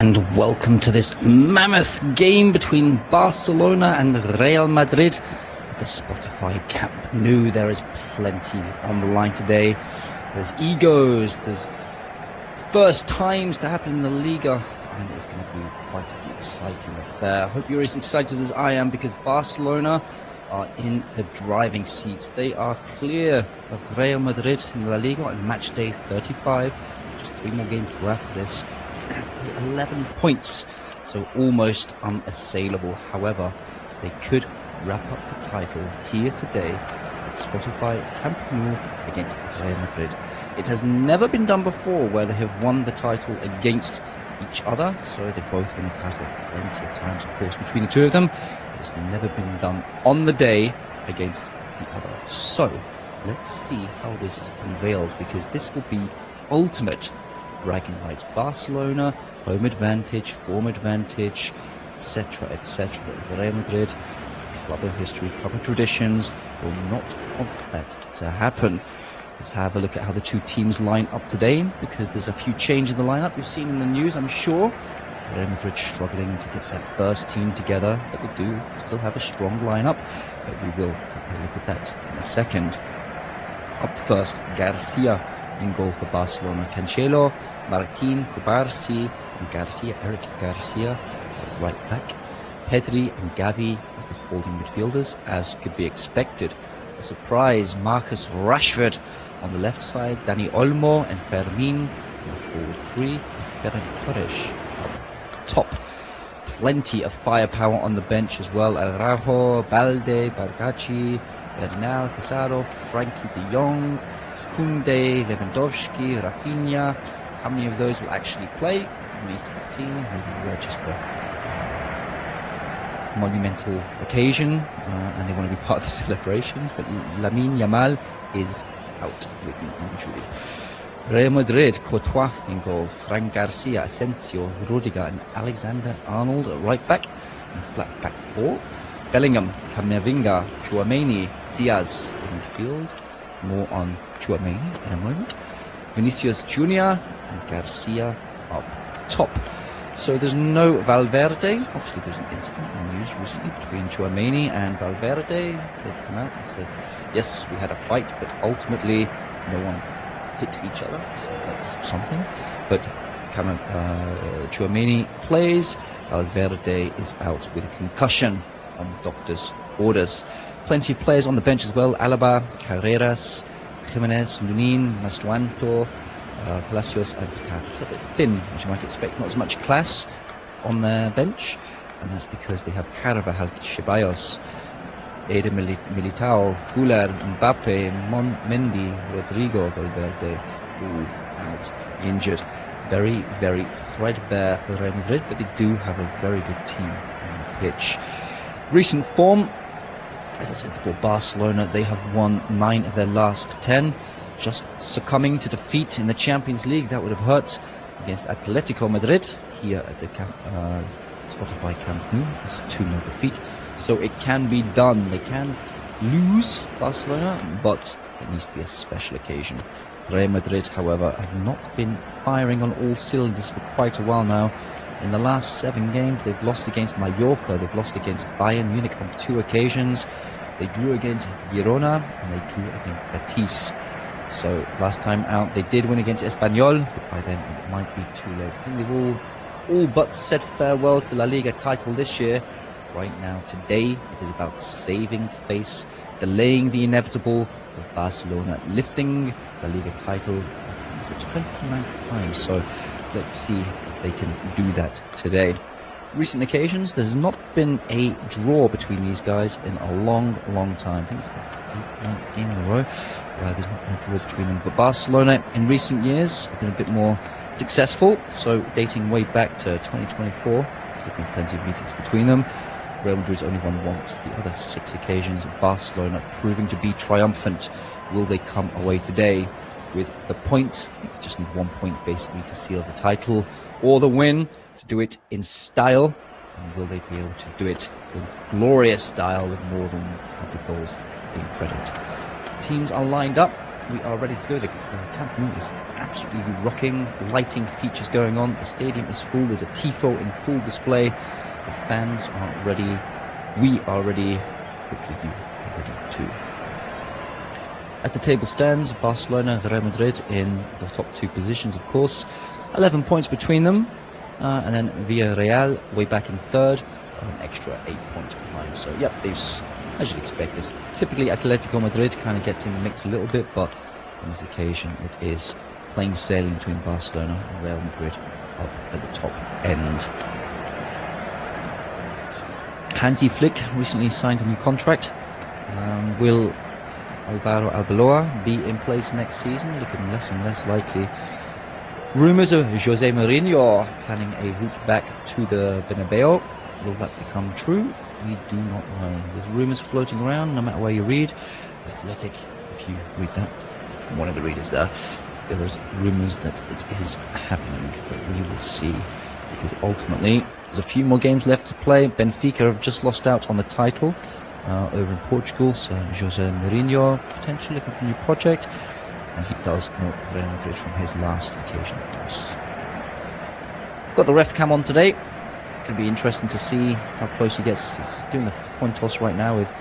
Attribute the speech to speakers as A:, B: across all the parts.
A: And welcome to this mammoth game between Barcelona and Real Madrid at the Spotify Camp Nou. There is plenty on the line today. There's egos, there's first times to happen in the Liga, and it's going to be quite an exciting affair. I hope you're as excited as I am, because Barcelona are in the driving seat. They are clear of Real Madrid in La Liga on match day 35. Just 3 more games to go after this. 11 points, so almost unassailable. However, they could wrap up the title here today at Spotify Camp Nou against Real Madrid. It has never been done before where they have won the title against each other, so they've both won the title plenty of times, of course, between the two of them. It's never been done on the day against the other. So let's see how this unveils, because this will be ultimate bragging rights. Barcelona, home advantage, form advantage, etc., etc. Real Madrid, club of history, club of traditions, will not want that to happen. Let's have a look at how the two teams line up today, because there's a few changes in the lineup you've seen in the news, I'm sure. Real Madrid struggling to get that first team together, but they do still have a strong lineup. But we will take a look at that in a second. Up first, Garcia in goal for Barcelona. Cancelo, Martin, Cubarsí, and Garcia, Eric Garcia, right back. Pedri and Gavi as the holding midfielders, as could be expected. A surprise, Marcus Rashford on the left side, Dani Olmo and Fermin in the forward three, with Ferran Torres up top. Plenty of firepower on the bench as well. Araujo, Balde, Bargaci, Bernal, Casado, Frankie de Jong, Koundé, Lewandowski, Rafinha. How many of those will actually play remains to be seen. Maybe they're just for monumental occasion and they want to be part of the celebrations. But Lamine Yamal is out with an injury. Real Madrid, Courtois in goal, Fran Garcia, Asensio, Rudiger and Alexander Arnold at right back and flat back four. Bellingham, Camavinga, Tchouaméni, Diaz in midfield. More on Tchouaméni in a moment. Vinicius Junior and Garcia up top. So there's no Valverde. Obviously there's an incident in the news recently between Tchouaméni and Valverde. They've come out and said, yes, we had a fight, but ultimately no one hit each other, so that's something. But Tchouaméni plays. Valverde is out with a concussion on doctor's orders. Plenty of players on the bench as well. Alaba, Carreras, Jimenez, Lunin, Mastuanto, Palacios and Pitar. A bit thin, as you might expect. Not as much class on their bench. And that's because they have Carvajal, Ceballos, Eder Militao, Güler, Mbappe, Mendy, Rodrigo, Valverde, all out injured. Very, very threadbare for Real Madrid, but they do have a very good team on the pitch. Recent form, as I said before, Barcelona, they have won 9 of their last 10. Just succumbing to defeat in the Champions League, that would have hurt against Atletico Madrid here at the Spotify Camp Nou. It's 2-0 defeat. So it can be done. They can lose, Barcelona, but it needs to be a special occasion. Real Madrid, however, have not been firing on all cylinders for quite a while now. In the last 7 games, they've lost against Mallorca, they've lost against Bayern Munich on 2 occasions. They drew against Girona and they drew against Betis. So last time out, they did win against Espanyol, but by then it might be too late. I think they've all but said farewell to La Liga title this year. Right now, today, it is about saving face, delaying the inevitable of Barcelona lifting La Liga title. I think it's the 29th time, so let's see if they can do that today. Recent occasions, there's not been a draw between these guys in a long, long time. I think it's the 8th, 9th game in a row where there's not been a draw between them. But Barcelona, in recent years, have been a bit more successful. So dating way back to 2024, there's been plenty of meetings between them. Real Madrid's only won once. The other 6 occasions, Barcelona proving to be triumphant. Will they come away today with the point? I think they just need 1 point basically to seal the title, or the win to do it in style. And will they be able to do it in glorious style with more than a couple of goals being credit? Teams are lined up we are ready to go. The Camp Nou is absolutely rocking. Lighting features going on. The stadium is full. There's a tifo in full display. The fans are ready. We are ready. Hopefully you are ready too. As the table stands, Barcelona and Real Madrid in the top 2 positions, of course. 11 points between them. And then Villarreal way back in 3rd, an extra 8 points behind. So, yep, as you'd expected. Typically, Atletico Madrid kind of gets in the mix a little bit, but on this occasion, it is plain sailing between Barcelona and Real Madrid up at the top end. Hansi Flick recently signed a new contract. Will Alvaro Arbeloa be in place next season? Looking less and less likely. Rumours of Jose Mourinho planning a route back to the Bernabeu. Will that become true? We do not know. There's rumours floating around, no matter where you read. Athletic, if you read that, one of the readers there is rumours that it is happening, but we will see. Because ultimately, there's a few more games left to play. Benfica have just lost out on the title over in Portugal, so Jose Mourinho potentially looking for a new project, and he does know Real Madrid from his last occasion, of course. Got the ref cam on today. Going to be interesting to see how close he gets. He's doing the coin toss right now with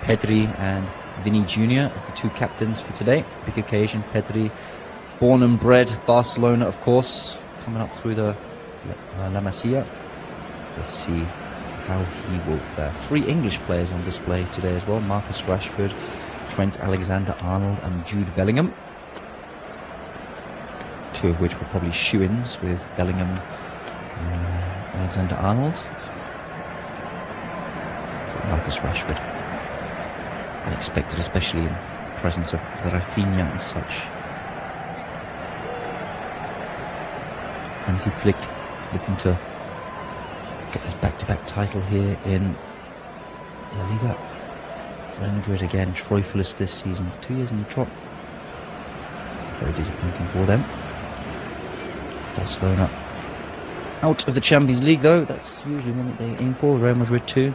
A: Pedri and Vini Jr. as the 2 captains for today. Big occasion. Pedri, born and bred Barcelona, of course, coming up through the La Masia. Let's see how he will fare. 3 English players on display today as well. Marcus Rashford, Trent Alexander-Arnold and Jude Bellingham. 2 of which were probably shoo-ins with Bellingham, Alexander-Arnold. Marcus Rashford, unexpected, especially in presence of Rafinha and such. Hansi Flick looking to get his back-to-back title here in La Liga. Real Madrid again, trophyless this season. 2 years in the trot. Very disappointing for them. Barcelona out of the Champions League, though. That's usually one that they aim for. Real Madrid too.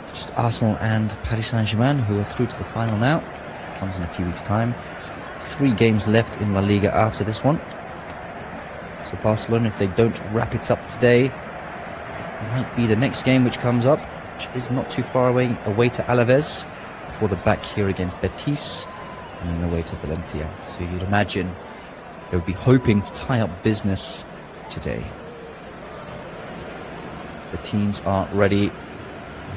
A: It's just Arsenal and Paris Saint-Germain who are through to the final now. It comes in a few weeks' time. 3 games left in La Liga after this one. So Barcelona, if they don't wrap it up today, it might be the next game which comes up, which is not too far away to Alaves, before the back here against Betis, and then the way to Valencia. So you'd imagine they would be hoping to tie up business today. The teams are ready.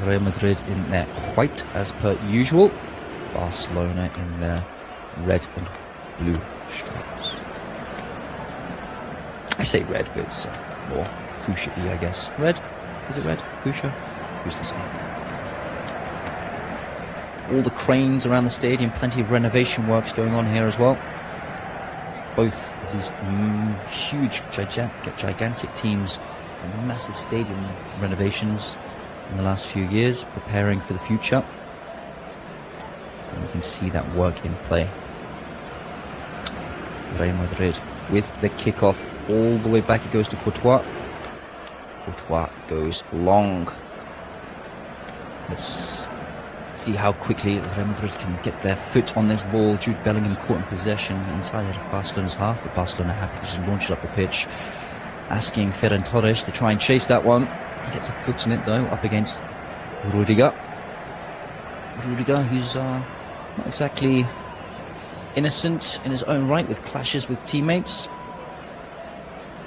A: Real Madrid in their white as per usual. Barcelona in their red and blue stripes. I say red, but it's more fuchsia-y, I guess. Red? Is it red? Fuchsia? Who's to say? All the cranes around the stadium, plenty of renovation works going on here as well. Both of these new, huge, gigantic teams, massive stadium renovations in the last few years, preparing for the future. And you can see that work in play. Real Madrid with the kickoff all the way back. It goes to Courtois. Courtois goes long. Let's see how quickly Real Madrid can get their foot on this ball. Jude Bellingham caught in possession inside Barcelona's half, but Barcelona happy to just launch it up the pitch, asking Ferran Torres to try and chase that one. He gets a foot in it though, up against Rudiger. Rudiger, who's not exactly innocent in his own right, with clashes with teammates.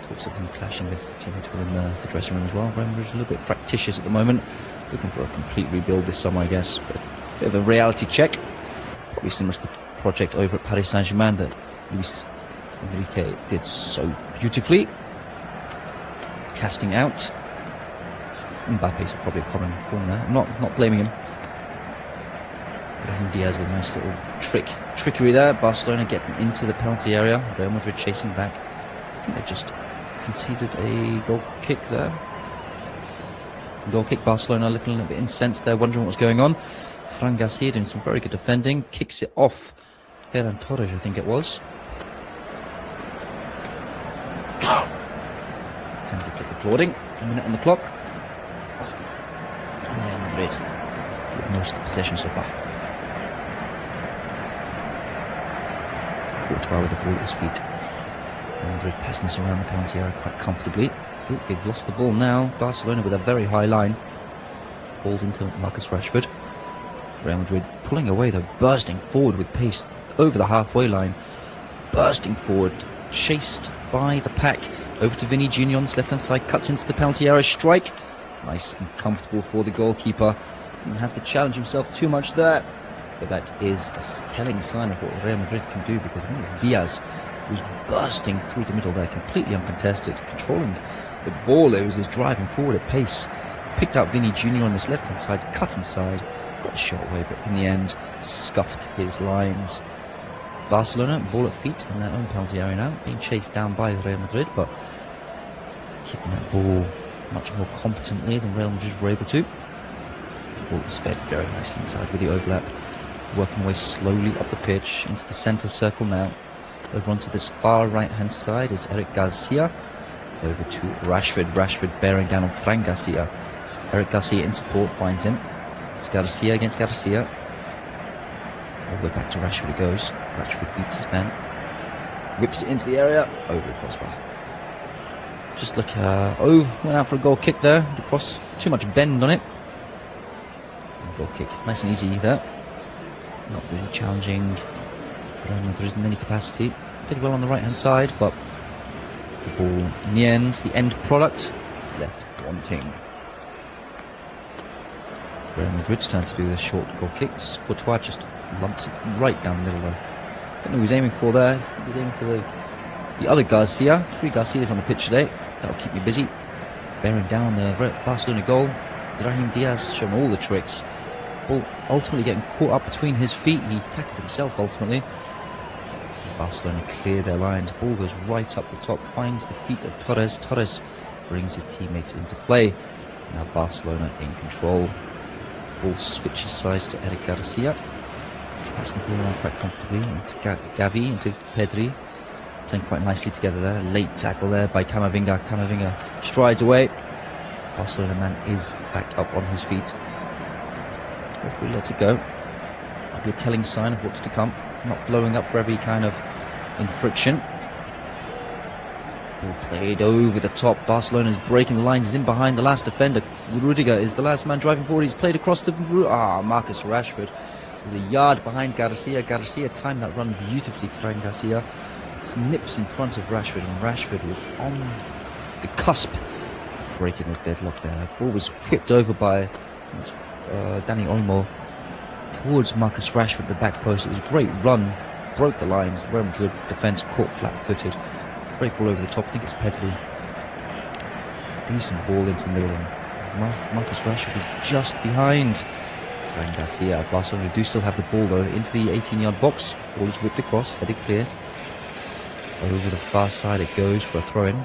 A: Talks of him clashing with teammates within the dressing room as well. Real Madrid is a little bit fractious at the moment, looking for a complete rebuild this summer, I guess. But a bit of a reality check, probably similar to the project over at Paris Saint-Germain that Luis Enrique did so beautifully. Casting out Mbappe's probably a common form there. I'm not blaming him. Brahim Diaz with a nice little trickery there. Barcelona getting into the penalty area. Real Madrid chasing back. I think they just conceded a goal kick there. Goal kick. Barcelona looking a little bit incensed there, wondering what was going on. Fran Garcia doing some very good defending. Kicks it off Ferran Torres, I think it was. Hansi Flick applauding. A minute on the clock. And Real Madrid with most of the possession so far. Courtois with the ball at his feet. Madrid passing this around the penalty area quite comfortably. Ooh, they've lost the ball now. Barcelona with a very high line. Balls into Marcus Rashford. Real Madrid pulling away though, bursting forward with pace over the halfway line. Bursting forward, chased by the pack. Over to Vinny Jr. on this left hand side, cuts into the penalty area, strike. Nice and comfortable for the goalkeeper. Didn't have to challenge himself too much there. But that is a telling sign of what Real Madrid can do, because I think it's Diaz who's bursting through the middle there, completely uncontested, controlling the ball. It was his driving forward at pace. Picked out Vinny Jr. on this left hand side, cut inside, got the shot away, but in the end scuffed his lines. Barcelona, ball at feet in their own penalty area now, being chased down by Real Madrid, but keeping that ball much more competently than Real Madrid were able to. The ball is fed very nicely inside with the overlap, working away slowly up the pitch into the centre circle now. Over onto this far right hand side is Eric Garcia. Over to Rashford. Rashford bearing down on Fran Garcia. Eric Garcia in support, finds him. It's Garcia against Garcia. All the way back to Rashford it goes. Rashford beats his man. Whips it into the area, over the crossbar. Just look, went out for a goal kick there. The cross, too much bend on it. And goal kick, nice and easy there. Not really challenging Real Madrid in any capacity. Did well on the right hand side, but the ball in the end product, left wanting. Real Madrid's turn to do the short goal kicks. Courtois just lumps it right down the middle there. Don't know who he's aiming for there. He was aiming for the other Garcia. 3 Garcias on the pitch today. That'll keep me busy. Bearing down the Barcelona goal. Brahim Diaz showing all the tricks. Ball ultimately getting caught up between his feet. He tackled himself ultimately. Barcelona clear their lines. Ball goes right up the top, finds the feet of Torres. Torres brings his teammates into play. Now Barcelona in control. Ball switches sides to Eric Garcia. Passing the ball around quite comfortably into Gavi, into Pedri. Playing quite nicely together there. Late tackle there by Camavinga. Camavinga strides away. Barcelona man is back up on his feet. Referee lets it go. Might be a telling sign of what's to come. Not blowing up for every kind of infraction. Ball played over the top. Barcelona's breaking the lines. Is in behind the last defender. Rudiger is the last man driving forward. He's played across to Marcus Rashford. He's a yard behind Garcia. Garcia timed that run beautifully for Fran Garcia. Snips in front of Rashford, and Rashford was on the cusp of breaking the deadlock there. Ball was whipped over by Dani Olmo towards Marcus Rashford at the back post. It was a great run, broke the lines. Real Madrid defence caught flat-footed. Great ball over the top. I think it's Pedri. Decent ball into the middle, and Marcus Rashford was just behind Fran Garcia. Barcelona do still have the ball though into the 18-yard box. Ball is whipped across, headed clear. Over the far side it goes for a throw-in.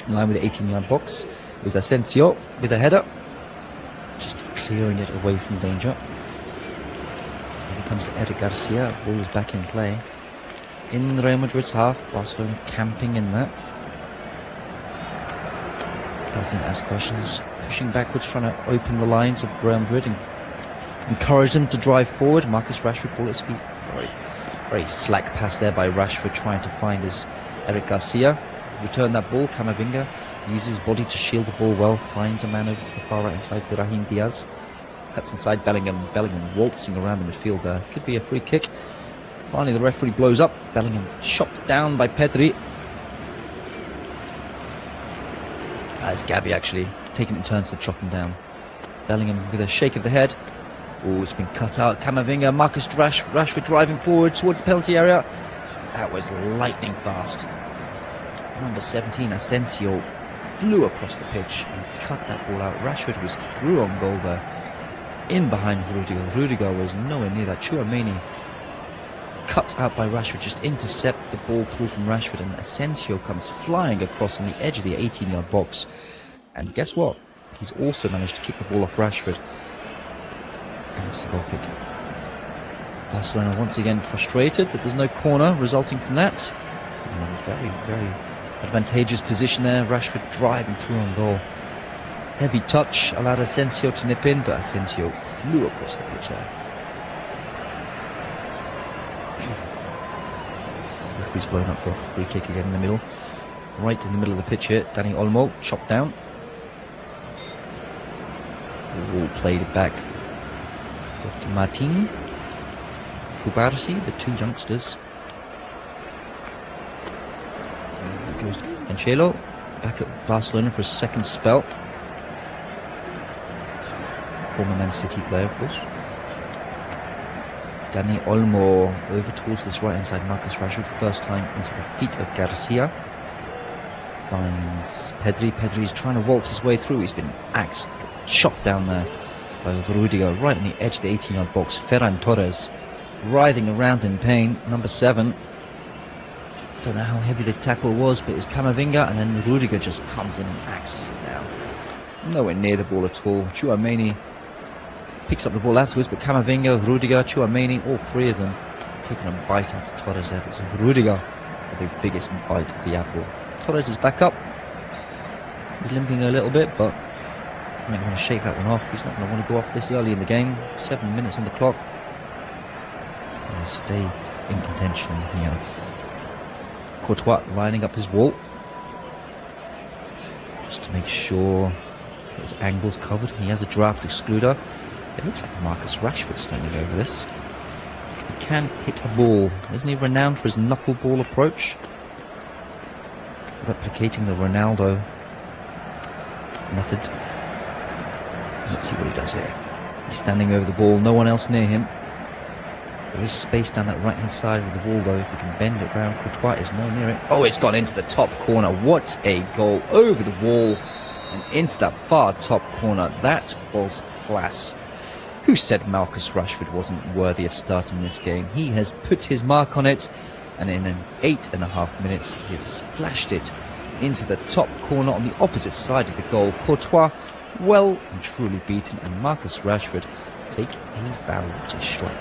A: In line with the 18-yard box, it was Asensio with a header. Just clearing it away from danger. Here comes to Eric Garcia. Ball is back in play. In Real Madrid's half, Barcelona camping in there. Starting to ask questions. Pushing backwards, trying to open the lines of Real Madrid and encourage them to drive forward. Marcus Rashford, ball at his feet. Very slack pass there by Rashford, trying to find his Eric Garcia. Return that ball. Camavinga uses his body to shield the ball well. Finds a man over to the far right hand side. Brahim Diaz cuts inside Bellingham. Bellingham waltzing around the midfield there. Could be a free kick. Finally, the referee blows up. Bellingham chopped down by Pedri. As Gavi actually taking it in turns to chop him down. Bellingham with a shake of the head. Oh, it's been cut out. Camavinga, Marcus Rashford driving forward towards the penalty area. That was lightning fast. Number 17, Asensio, flew across the pitch and cut that ball out. Rashford was through on goal there. In behind Rudiger. Rudiger was nowhere near that. Tchouaméni cut out by Rashford, just intercepted the ball through from Rashford, and Asensio comes flying across on the edge of the 18-yard box. And guess what? He's also managed to kick the ball off Rashford. And it's a goal kick. Barcelona once again frustrated that there's no corner resulting from that. In a very, very advantageous position there. Rashford driving through on goal. Heavy touch allowed Asensio to nip in, but Asensio flew across the pitch there. Referee's blown up for a free kick again in the middle. Right in the middle of the pitch here. Dani Olmo chopped down. All played it back to Martin Kubarsi, the two youngsters. There goes Cancelo, back at Barcelona for a second spell. Former Man City player, of course. Dani Olmo over towards this right hand side. Marcus Rashford, first time into the feet of Garcia. Finds Pedri. Pedri's trying to waltz his way through. He's been axed, chopped down there by Rudiger, right on the edge of the 18-yard box. Ferran Torres writhing around in pain. Number 7. Don't know how heavy the tackle was, but it was Camavinga, and then Rudiger just comes in and acts now. Nowhere near the ball at all. Tchouaméni picks up the ball afterwards, but Camavinga, Rudiger, Tchouaméni, all three of them taking a bite out of Torres there. It's Rudiger with the biggest bite of the apple. Torres is back up. He's limping a little bit, but he might want to shake that one off. He's not going to want to go off this early in the game. 7 minutes on the clock. Going to stay in contention here. Courtois lining up his wall just to make sure he's got his angles covered. He has a draft excluder. It looks like Marcus Rashford standing over this. He can hit a ball. Isn't he renowned for his knuckleball approach? Replicating the Ronaldo method. Let's see what he does here. He's standing over the ball, no one else near him. There is space down that right hand side of the wall though. If he can bend it round, Courtois is no near it. Oh, it's gone into the top corner. What a goal. Over the wall and into that far top corner. That was class. Who said Marcus Rashford wasn't worthy of starting this game? He has put his mark on it, and in 8.5 minutes he has flashed it into the top corner on the opposite side of the goal. Courtois well and truly beaten, and Marcus Rashford take a bow. What a strike.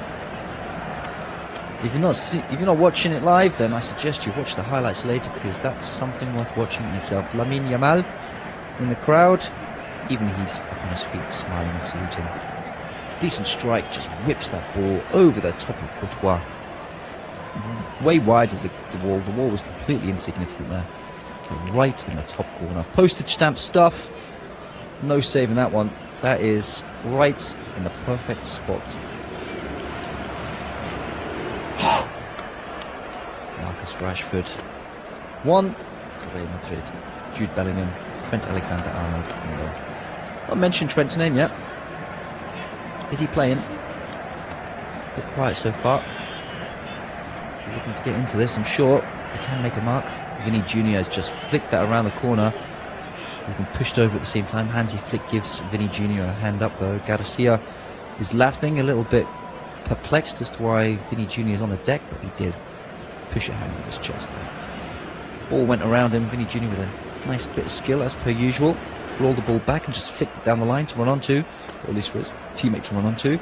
A: If you're not watching it live, then I suggest you watch the highlights later, because that's something worth watching in itself. Lamine Yamal in the crowd, even he's up on his feet smiling and saluting. Decent strike, just whips that ball over the top of Courtois. Way wide of the wall. The wall was completely insignificant there. But right in the top corner. Postage stamp stuff. No saving that one. That is right in the perfect spot. Marcus Rashford. 1 for Real Madrid. Jude Bellingham. Trent Alexander-Arnold. Not mentioned Trent's name yet. Is he playing? A bit quiet so far. Looking to get into this, I'm sure he can make a mark. Vinny Jr. has just flicked that around the corner. He's been pushed over at the same time. Hansi Flick gives Vinny Jr. a hand up though. Garcia is laughing, a little bit perplexed as to why Vinny Jr. is on the deck, but he did push a hand at his chest there. Ball went around him. Vinny Jr. with a nice bit of skill as per usual. Rolled the ball back and just flicked it down the line to run onto, or at least for his teammate to run onto.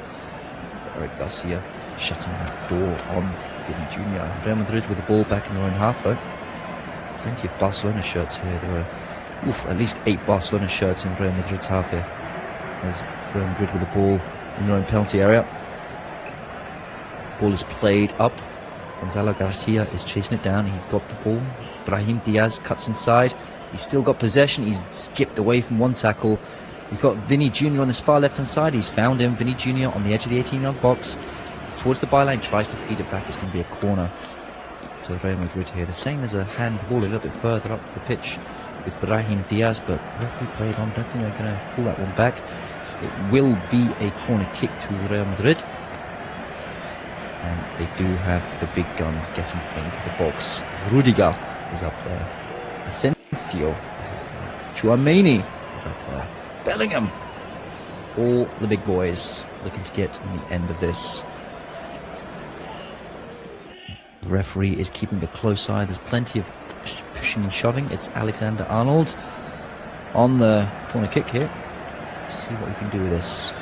A: Eric Garcia shutting that door on Vinny Jr. Real Madrid with the ball back in their own half though. Plenty of Barcelona shirts here. There are at least 8 Barcelona shirts in Real Madrid's half here. There's Real Madrid with the ball in their own penalty area. Ball is played up. Gonzalo Garcia is chasing it down. He got the ball. Brahim Diaz cuts inside. He's still got possession. He's skipped away from one tackle. He's got Vinny Jr. on this far left-hand side. He's found him. Vinny Jr. on the edge of the 18-yard box. He's towards the byline, tries to feed it back. It's going to be a corner to Real Madrid here. They're saying there's a handball a little bit further up the pitch with Brahim Diaz, but referee played on. Don't think they're going to pull that one back. It will be a corner kick to Real Madrid. And they do have the big guns getting into the box. Rudiger is up there. Asensio is up there. Tchouaméni is up there. Bellingham. All the big boys looking to get in the end of this. The referee is keeping a close eye. There's plenty of pushing and shoving. It's Alexander-Arnold on the corner kick here. Let's see what we can do with this.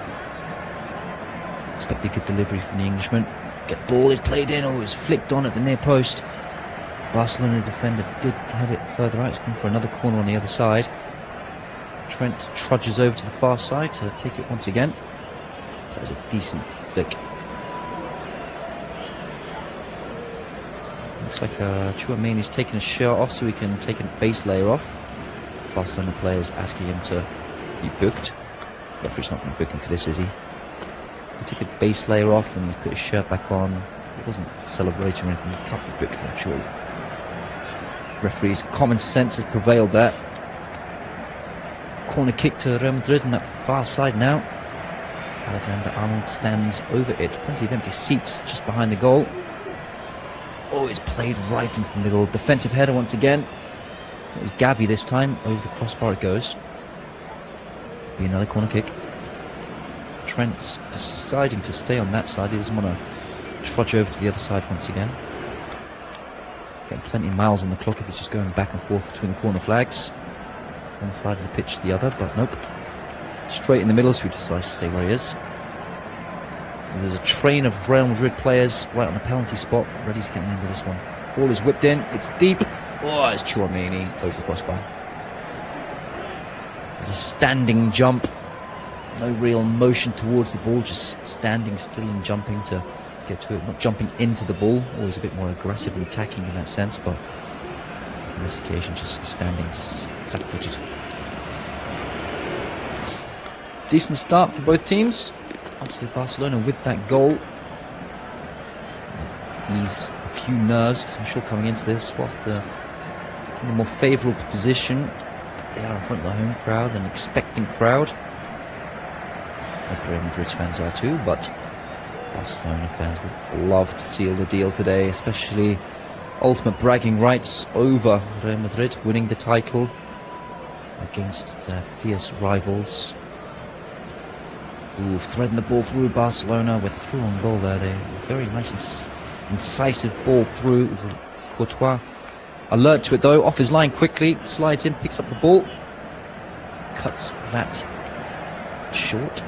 A: Expect a good delivery from the Englishman. Get the ball is played in, or is flicked on at the near post. Barcelona defender did head it further out. It's coming for another corner on the other side. Trent trudges over to the far side to take it once again. That was a decent flick. Looks like Tchouaméni's taking his shirt off so he can take a base layer off. Barcelona players asking him to be booked. Referee's not going to book him for this, is he? He took a base layer off and he put his shirt back on. He wasn't celebrating or anything. He can't be booked for that, surely. Referee's common sense has prevailed there. Corner kick to Real Madrid on that far side now. Alexander-Arnold stands over it. Plenty of empty seats just behind the goal. Oh, it's played right into the middle. Defensive header once again. It was Gavi this time. Over the crossbar it goes. Be another corner kick. Trent's deciding to stay on that side. He doesn't want to trudge over to the other side once again. Getting plenty of miles on the clock if he's just going back and forth between the corner flags. One side of the pitch to the other, but nope. Straight in the middle, so he decides to stay where he is. And there's a train of Real Madrid players right on the penalty spot, ready to get the end of this one. Ball is whipped in, it's deep. Oh, it's Tchouaméni over the crossbar. There's a standing jump. No real motion towards the ball, just standing still and jumping to get to it. Not jumping into the ball, always a bit more aggressive and attacking in that sense, but on this occasion just standing flat-footed. Decent start for both teams. Obviously Barcelona with that goal ease a few nerves, because I'm sure coming into this, whilst in a more favourable position, they are in front of the home crowd, an expecting crowd, as the Real Madrid fans are too, but Barcelona fans would love to seal the deal today, especially ultimate bragging rights over Real Madrid, winning the title against their fierce rivals. Ooh, threading the ball through Barcelona. We're through on goal there. They very nice and incisive ball through. Courtois alert to it though, off his line quickly, slides in, picks up the ball, cuts that short.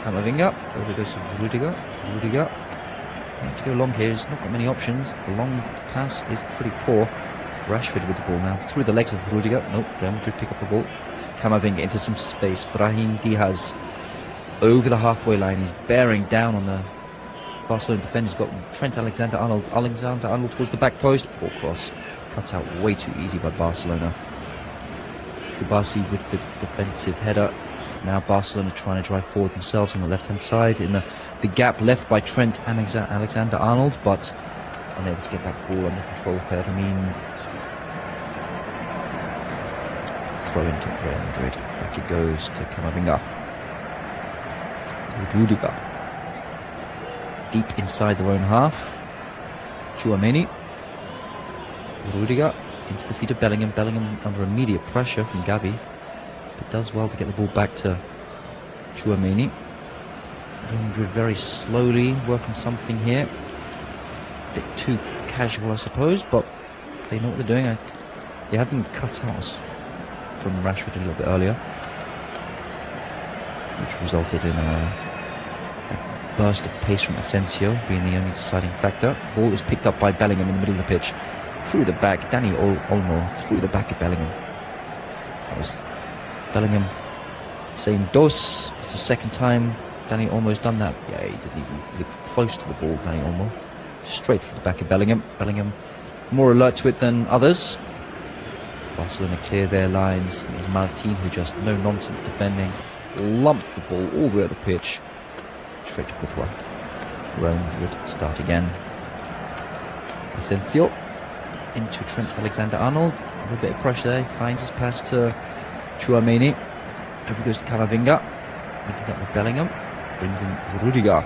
A: Camavinga, over goes to Rudiger. You have to go long here, he's not got many options. The long pass is pretty poor. Rashford with the ball now, through the legs of Rudiger. Nope, Real Madrid pick up the ball. Camavinga into some space. Brahim Diaz over the halfway line. He's bearing down on the Barcelona defender. He's got Trent Alexander-Arnold. Alexander-Arnold towards the back post. Poor cross. Cut out way too easy by Barcelona. Kubasi with the defensive header. Now Barcelona trying to drive forward themselves on the left-hand side in the gap left by Trent Alexander-Arnold, but unable to get that ball under control. Fermin. Throw into Real Madrid. Back it goes to Camavinga. Rudiger. Deep inside their own half. Tchouaméni. Rudiger into the feet of Bellingham. Bellingham under immediate pressure from Gavi, but does well to get the ball back to Tchouaméni. Real Madrid very slowly working something here. A bit too casual, I suppose, but they know what they're doing. They have been cut out from Rashford a little bit earlier, which resulted in a burst of pace from Asensio being the only deciding factor. Ball is picked up by Bellingham in the middle of the pitch. Through the back, Dani Olmo through the back of Bellingham. That was Bellingham saying dos. It's the second time Dani Olmo's done that. Yeah, he didn't even look close to the ball, Dani Olmo. Straight through the back of Bellingham. Bellingham more alert to it than others. Barcelona clear their lines. There's Martin, who just no nonsense defending, lumped the ball all the way up the pitch. Straight to Courtois. Real Madrid start again. Asensio into Trent Alexander-Arnold. A little bit of pressure there. Finds his pass to Tchouaméni. Over goes to Camavinga. Linking up with Bellingham. Brings in Rudiger.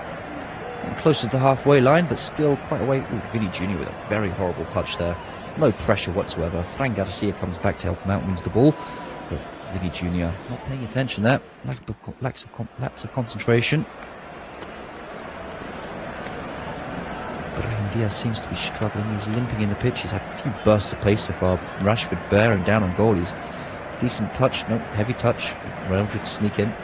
A: Getting closer to the halfway line, but still quite away. Ooh, Vinny Jr. with a very horrible touch there. No pressure whatsoever. Fran Garcia comes back to help him out, wins the ball. But Vinny Jr. not paying attention there. Lapse of concentration. Brahim Diaz seems to be struggling. He's limping in the pitch. He's had a few bursts of pace so far. Rashford bearing down on goal. He's decent touch, no heavy touch. Real Madrid sneak in.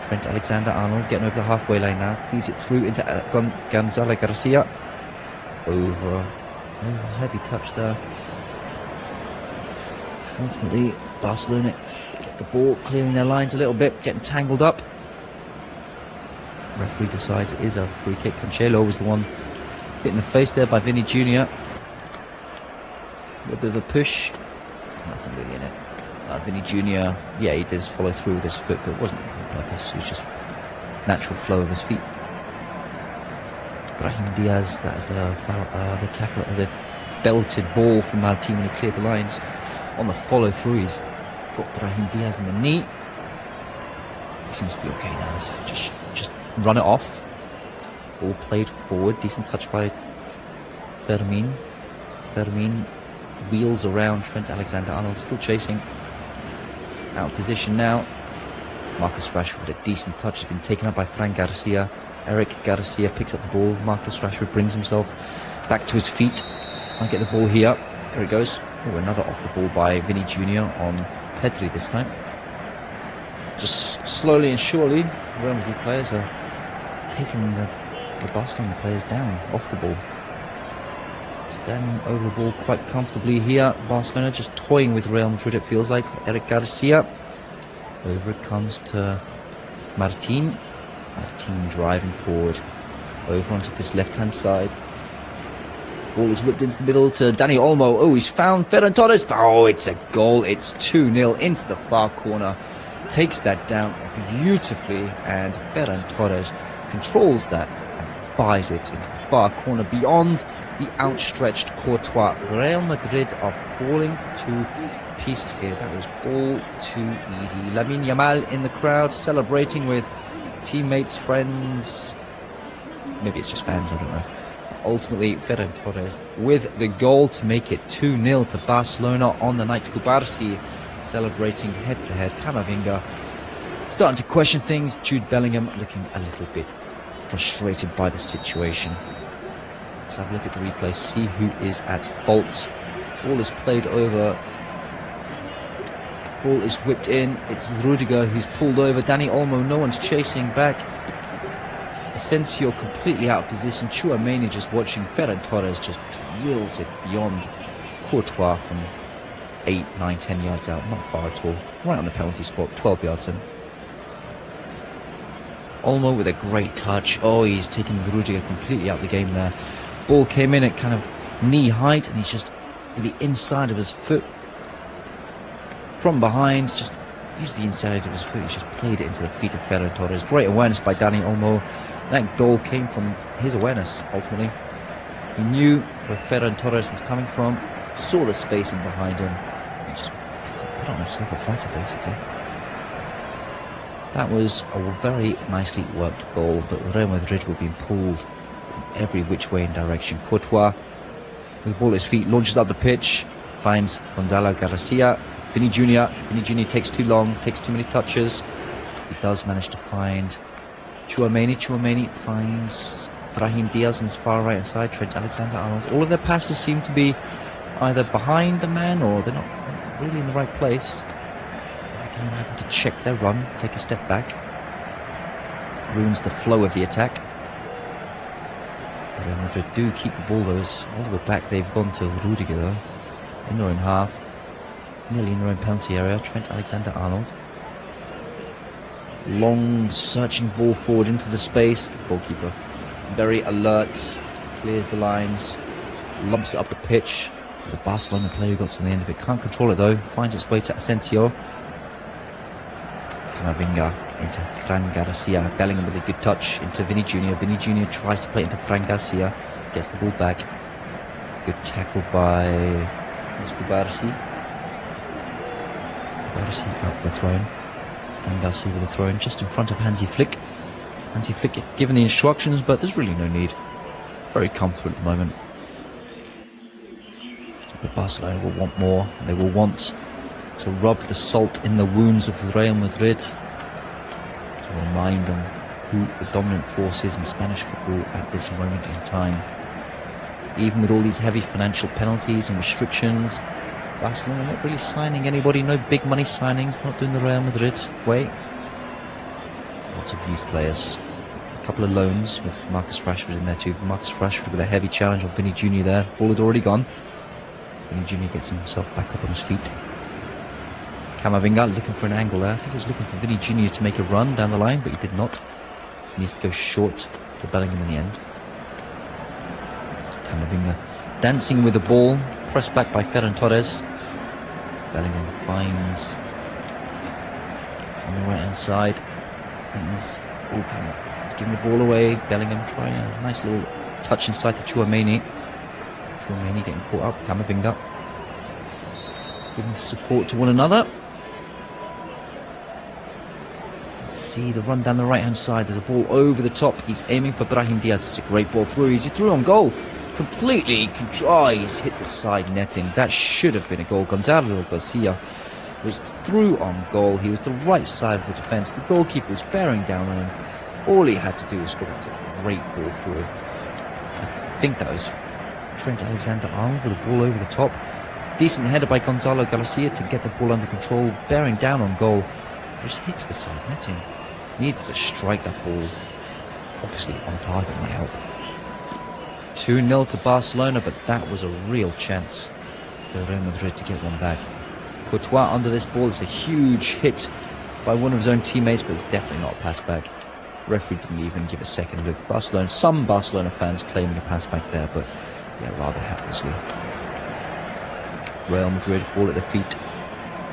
A: Trent Alexander-Arnold getting over the halfway line now. Feeds it through into Gonzalo Garcia. Over heavy touch there. Ultimately, Barcelona get the ball, clearing their lines a little bit, getting tangled up. Referee decides it is a free kick. Cancelo was the one hit in the face there by Vinny Jr. A bit of a push. There's nothing really in it. Vinny Jr., yeah, he does follow through with his foot, but it wasn't on purpose. It was just natural flow of his feet. Brahim Diaz, that is the tackle, the belted ball from Martin when he cleared the lines. On the follow through, he's got Brahim Diaz in the knee. He seems to be okay now. He's just run it off. Ball played forward. Decent touch by Fermin. Fermin wheels around Trent Alexander-Arnold, still chasing. Out of position now. Marcus Rashford with a decent touch has been taken up by Fran Garcia. Eric Garcia picks up the ball. Marcus Rashford brings himself back to his feet. Might get the ball here. There it goes. Oh, another off the ball by Vinny Jr. on Pedri this time. Just slowly and surely, Real Madrid players are taking the Barcelona players down off the ball. Standing over the ball quite comfortably here. Barcelona just toying with Real Madrid, it feels like. Eric Garcia. Over it comes to Martin. Martin driving forward. Over onto this left-hand side. Ball is whipped into the middle to Dani Olmo. Oh, he's found Ferran Torres. Oh, it's a goal. It's 2-0 into the far corner. Takes that down beautifully. And Ferran Torres controls that. Buys it into the far corner beyond the outstretched Courtois. Real Madrid are falling to pieces here. That was all too easy. Lamine Yamal in the crowd celebrating with teammates, friends. Maybe it's just fans, I don't know. Ultimately, Ferran Torres with the goal to make it 2-0 to Barcelona on the night. Kubarsi celebrating head-to-head. Camavinga starting to question things. Jude Bellingham looking a little bit frustrated by the situation. Let's have a look at the replay, see who is at fault. Ball is played over. Ball is whipped in. It's Rudiger who's pulled over. Dani Olmo, no one's chasing back. Asensio completely out of position. Tchouaméni just watching. Ferran Torres just drills it beyond Courtois from 8, 9, 10 yards out. Not far at all. Right on the penalty spot, 12 yards in. Olmo with a great touch. Oh, he's taking Rudiger completely out of the game there. Ball came in at kind of knee height, and he's just with the inside of his foot from behind, just used the inside of his foot. He's just played it into the feet of Ferran Torres. Great awareness by Dani Olmo. That goal came from his awareness, ultimately. He knew where Ferran Torres was coming from, saw the spacing behind him, and just put on a silver platter, basically. That was a very nicely worked goal, but Real Madrid were being pulled from every which way and direction. Courtois, with the ball at his feet, launches up the pitch, finds Gonzalo Garcia. Vinny Jr. takes too long, takes too many touches. He does manage to find Tchouaméni. Tchouaméni finds Brahim Diaz on his far right side, Trent Alexander-Arnold. All of their passes seem to be either behind the man or they're not really in the right place. Having to check their run, take a step back. Ruins the flow of the attack. Real Madrid do keep the ball though. All the way back, they've gone to Rudiger though. In their own half. Nearly in their own penalty area. Trent Alexander-Arnold. Long searching ball forward into the space. The goalkeeper very alert. Clears the lines. Lumps it up the pitch. There's a Barcelona player who got to the end of it. Can't control it though. Finds its way to Asensio. Camavinga into Fran Garcia. Bellingham with a good touch into Vinny Jr. Vinny Jr. tries to play into Fran Garcia. Gets the ball back. Good tackle by Kubarsi. Kubarsi out for the throw-in. Fran Garcia with a throw-in just in front of Hansi Flick. Hansi Flick given the instructions, but there's really no need. Very comfortable at the moment. But Barcelona will want more. They will want to rub the salt in the wounds of Real Madrid, to remind them who the dominant force is in Spanish football at this moment in time. Even with all these heavy financial penalties and restrictions, Barcelona not really signing anybody, no big money signings, not doing the Real Madrid way. Lots of youth players. A couple of loans with Marcus Rashford in there too. Marcus Rashford with a heavy challenge on Vinny Jr. there. Ball had already gone. Vinny Jr. gets himself back up on his feet. Camavinga looking for an angle there. I think he was looking for Vinny Jr. to make a run down the line, but he did not. He needs to go short to Bellingham in the end. Camavinga dancing with the ball, pressed back by Ferran Torres. Bellingham finds on the right hand side. He's giving the ball away. Bellingham trying a nice little touch inside to Tchouaméni. Tchouaméni getting caught up. Camavinga giving support to one another. See the run down the right hand side. There's a ball over the top. He's aiming for Brahim Diaz. It's a great ball through. He's through on goal. Completely. He's hit the side netting. That should have been a goal. Gonzalo Garcia was through on goal. He was the right side of the defence. The goalkeeper was bearing down on him. All he had to do was score. That was a great ball through. I think that was Trent Alexander-Arnold with a ball over the top. Decent header by Gonzalo Garcia to get the ball under control. Bearing down on goal. Just hits the side netting. Needs to strike that ball. Obviously on target might help. 2-0 to Barcelona, but that was a real chance for Real Madrid to get one back. Courtois under this ball. It's a huge hit by one of his own teammates, but it's definitely not a pass back. Referee didn't even give a second look. Some Barcelona fans claiming a pass back there, but yeah, rather haplessly. Real Madrid ball at their feet.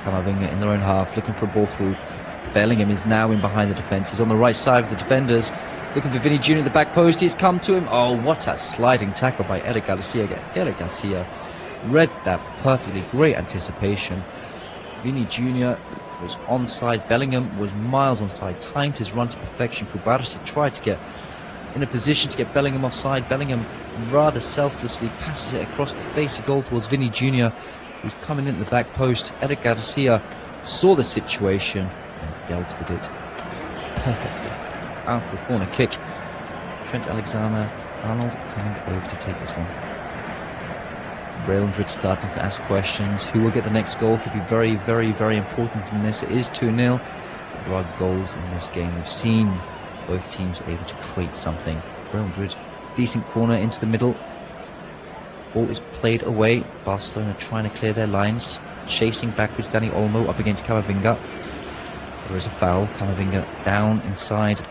A: Camavinga in their own half, looking for a ball through. Bellingham is now in behind the defence. He's on the right side of the defenders. Looking for Vinny Jr. at the back post. He's come to him. Oh, what a sliding tackle by Eric Garcia. Eric Garcia read that perfectly. Great anticipation. Vinny Jr. was onside. Bellingham was miles onside. Timed his run to perfection. Kubarsi tried to get in a position to get Bellingham offside. Bellingham rather selflessly passes it across the face of goal towards Vinny Jr., who's coming in at the back post. Eric Garcia saw the situation and dealt with it perfectly. Out for a corner kick. Trent Alexander-Arnold coming over to take this one. Real Madrid starting to ask questions. Who will get the next goal? Could be very, very, very important in this. It is 2-0. There are goals in this game. We've seen both teams able to create something. Real Madrid, decent corner into the middle. Ball is played away. Barcelona trying to clear their lines. Chasing backwards. Dani Olmo up against Camavinga. There is a foul. Camavinga down inside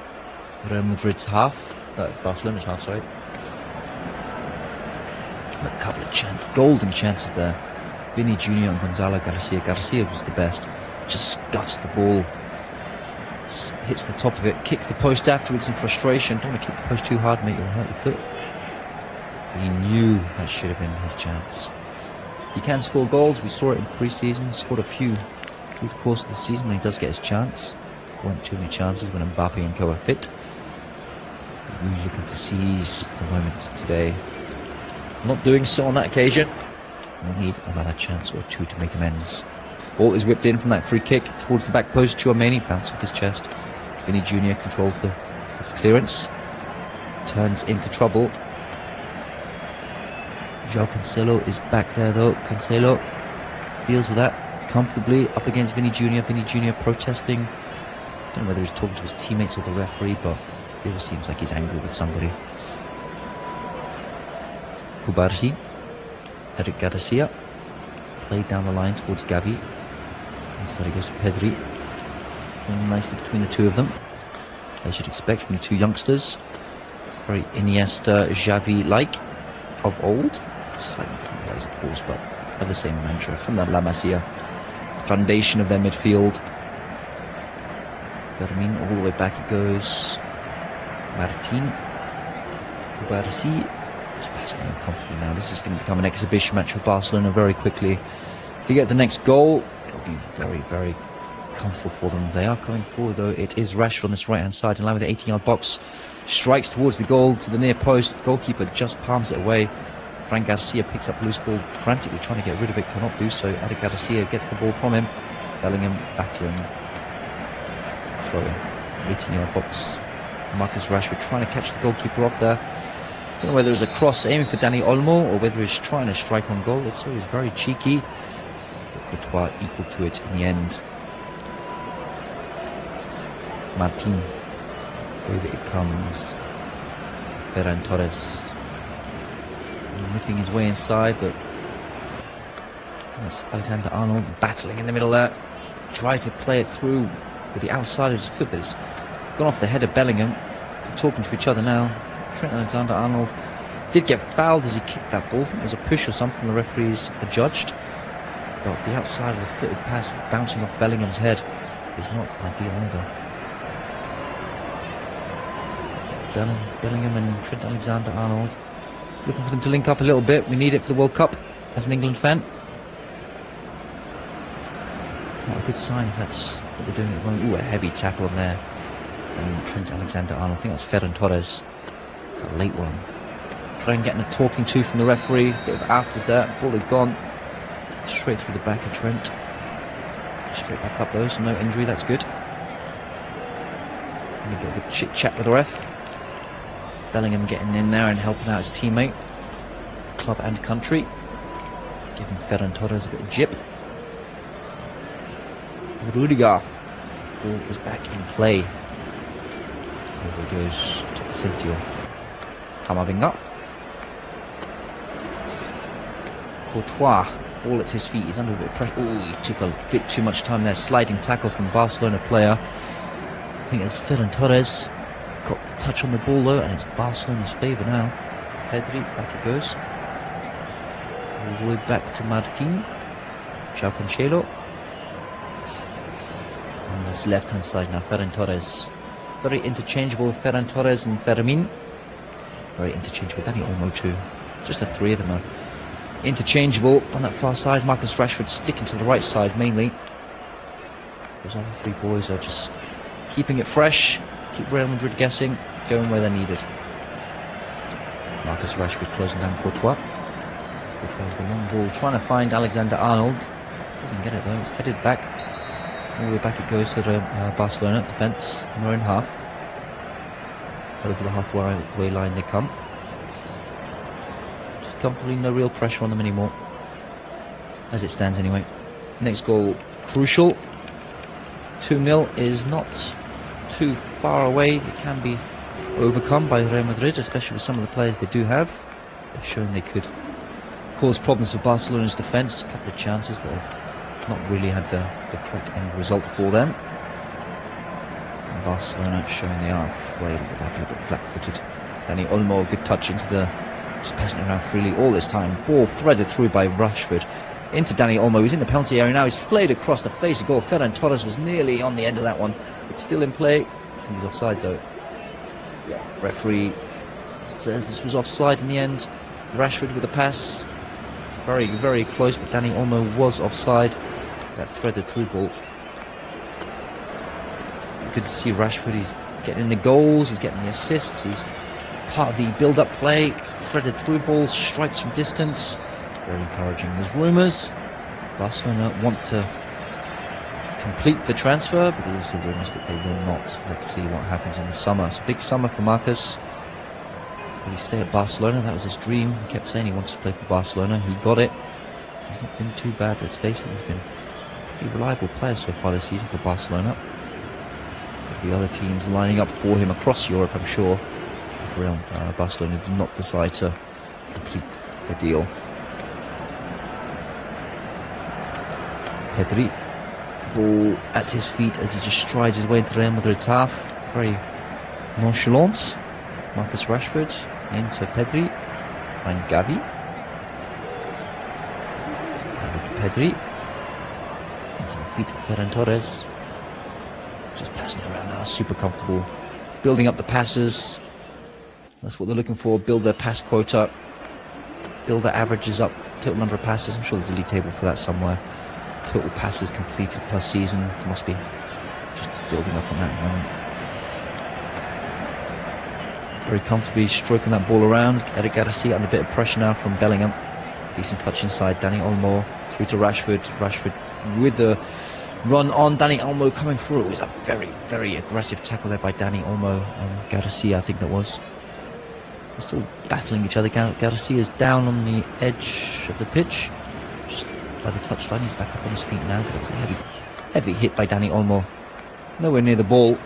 A: Real Madrid's half. Barcelona's half, sorry. A couple of golden chances there. Vinny Jr. and Gonzalo Garcia. Garcia was the best. Just scuffs the ball. Hits the top of it. Kicks the post afterwards in frustration. Don't want to kick the post too hard, mate. You'll hurt your foot. But he knew that should have been his chance. He can score goals. We saw it in pre-season. He scored a few through the course of the season when he does get his chance. Weren't too many chances when Mbappe and Co are fit. Really looking to seize the moment today. Not doing so on that occasion. We'll need another chance or two to make amends. Ball is whipped in from that free kick towards the back post. Tchouaméni bounce off his chest. Vinny Jr. controls the clearance. Turns into trouble. João Cancelo is back there though. Cancelo deals with that comfortably up against Vinny Jr. Vinny Jr. protesting. I don't know whether he's talking to his teammates or the referee, but it always seems like he's angry with somebody. Kubarsi, Eric Garcia, played down the line towards Gavi. Instead he goes to Pedri. Playing nicely between the two of them. As you'd expect from the two youngsters. Very Iniesta, Xavi-like of old. Slightly different players, of course, but have the same mantra from that La Masia. The foundation of their midfield. Fermin, all the way back it goes. Martin. Kubarsi. Just passing him comfortably now. This is going to become an exhibition match for Barcelona very quickly. To get the next goal, it'll be very, very comfortable for them. They are coming forward though. It is Rashford on this right hand side in line with the 18-yard box. Strikes towards the goal to the near post. Goalkeeper just palms it away. Fran Garcia picks up loose ball, frantically trying to get rid of it, cannot do so. Eric Garcia gets the ball from him. Bellingham battling. Throw in. 18-yard box. Marcus Rashford trying to catch the goalkeeper off there. Don't know whether it was a cross aiming for Dani Olmo or whether he's trying to strike on goal. It's always very cheeky. But Courtois equal to it in the end. Martin. Over it comes. Ferran Torres. Nipping his way inside, but that's Alexander-Arnold battling in the middle there. Tried to play it through with the outside of his foot, but it's gone off the head of Bellingham. They're talking to each other now. Trent Alexander-Arnold did get fouled as he kicked that ball. I think there's a push or something the referees adjudged. But the outside of the footed pass bouncing off Bellingham's head is not ideal either. Bellingham and Trent Alexander-Arnold looking for them to link up a little bit. We need it for the World Cup as an England fan. Not a good sign if that's what they're doing at the moment. Ooh, a heavy tackle on there. And Trent Alexander-Arnold, I think that's Ferran Torres. It's a late one. Trying getting a talking to from the referee. A bit of afters there. Ball had gone straight through the back of Trent. Straight back up though, so no injury, that's good. And a bit of a chit chat with the ref. Bellingham getting in there and helping out his teammate, club and country, giving Ferran Torres a bit of jip. Rudiger, ball is back in play. Over he goes to Asensio. Camavinga. Courtois, ball at his feet, he's under a bit of pressure. Oh, he took a bit too much time there. Sliding tackle from Barcelona player. I think it's Ferran Torres. Got the touch on the ball though, and it's Barcelona's favour now. Pedri, back it goes. All the way back to Martin. João Cancelo. On this left hand side now, Ferran Torres. Very interchangeable, Ferran Torres and Fermin. Very interchangeable, Dani Olmo too. Just the three of them are interchangeable. On that far side, Marcus Rashford sticking to the right side mainly. Those other three boys are just keeping it fresh. Keep Real Madrid guessing, going where they're needed. Marcus Rashford closing down Courtois. Courtois with the long ball, trying to find Alexander-Arnold. Doesn't get it though, it's headed back. All the way back it goes to the Barcelona defence in their own half. Over the halfway line they come. Just comfortably, no real pressure on them anymore. As it stands anyway. Next goal, crucial. 2-0 is not too far away. It can be overcome by Real Madrid, especially with some of the players they do have. They've shown they could cause problems for Barcelona's defence. A couple of chances that have not really had the correct end result for them. And Barcelona showing they are afraid of the back, a little bit flat-footed. Dani Olmo, good touch into the, just passing it around freely all this time. Ball threaded through by Rashford into Dani Olmo. He's in the penalty area now. He's played across the face of goal. Ferran Torres was nearly on the end of that one. It's still in play. I think he's offside though. Yeah. Referee says this was offside in the end. Rashford with a pass. Very, very close, but Dani Olmo was offside. That threaded through ball. You could see Rashford, he's getting in the goals, he's getting the assists, he's part of the build-up play. Threaded through balls, strikes from distance. Very encouraging. There's rumours Barcelona want to complete the transfer, but there's also rumours that they will not. Let's see what happens in the summer. It's a big summer for Marcus. Will he stay at Barcelona? That was his dream. He kept saying he wanted to play for Barcelona. He got it. He's not been too bad, let's face it. He's been a pretty reliable player so far this season for Barcelona. There'll be other teams lining up for him across Europe, I'm sure, if Barcelona do not decide to complete the deal. Pedri, ball at his feet as he just strides his way into Real Madrid's half. Very nonchalant. Marcus Rashford into Pedri, finds Gavi. Gavi to Pedri, into the feet of Ferran Torres. Just passing it around now, super comfortable. Building up the passes. That's what they're looking for, build their pass quota. Build their averages up, total number of passes. I'm sure there's a league table for that somewhere. Total passes completed per season. They must be just building up on that at the moment. Very comfortably stroking that ball around. Eric Garcia under a bit of pressure now from Bellingham. Decent touch inside. Dani Olmo through to Rashford. Rashford with the run on. Dani Olmo coming through. It was a very, very aggressive tackle there by Dani Olmo and Garcia, I think that was. They're still battling each other. Garcia's down on the edge of the pitch. Just by the touchline. He's back up on his feet now, but it was a heavy hit by Dani Olmo. Nowhere near the ball.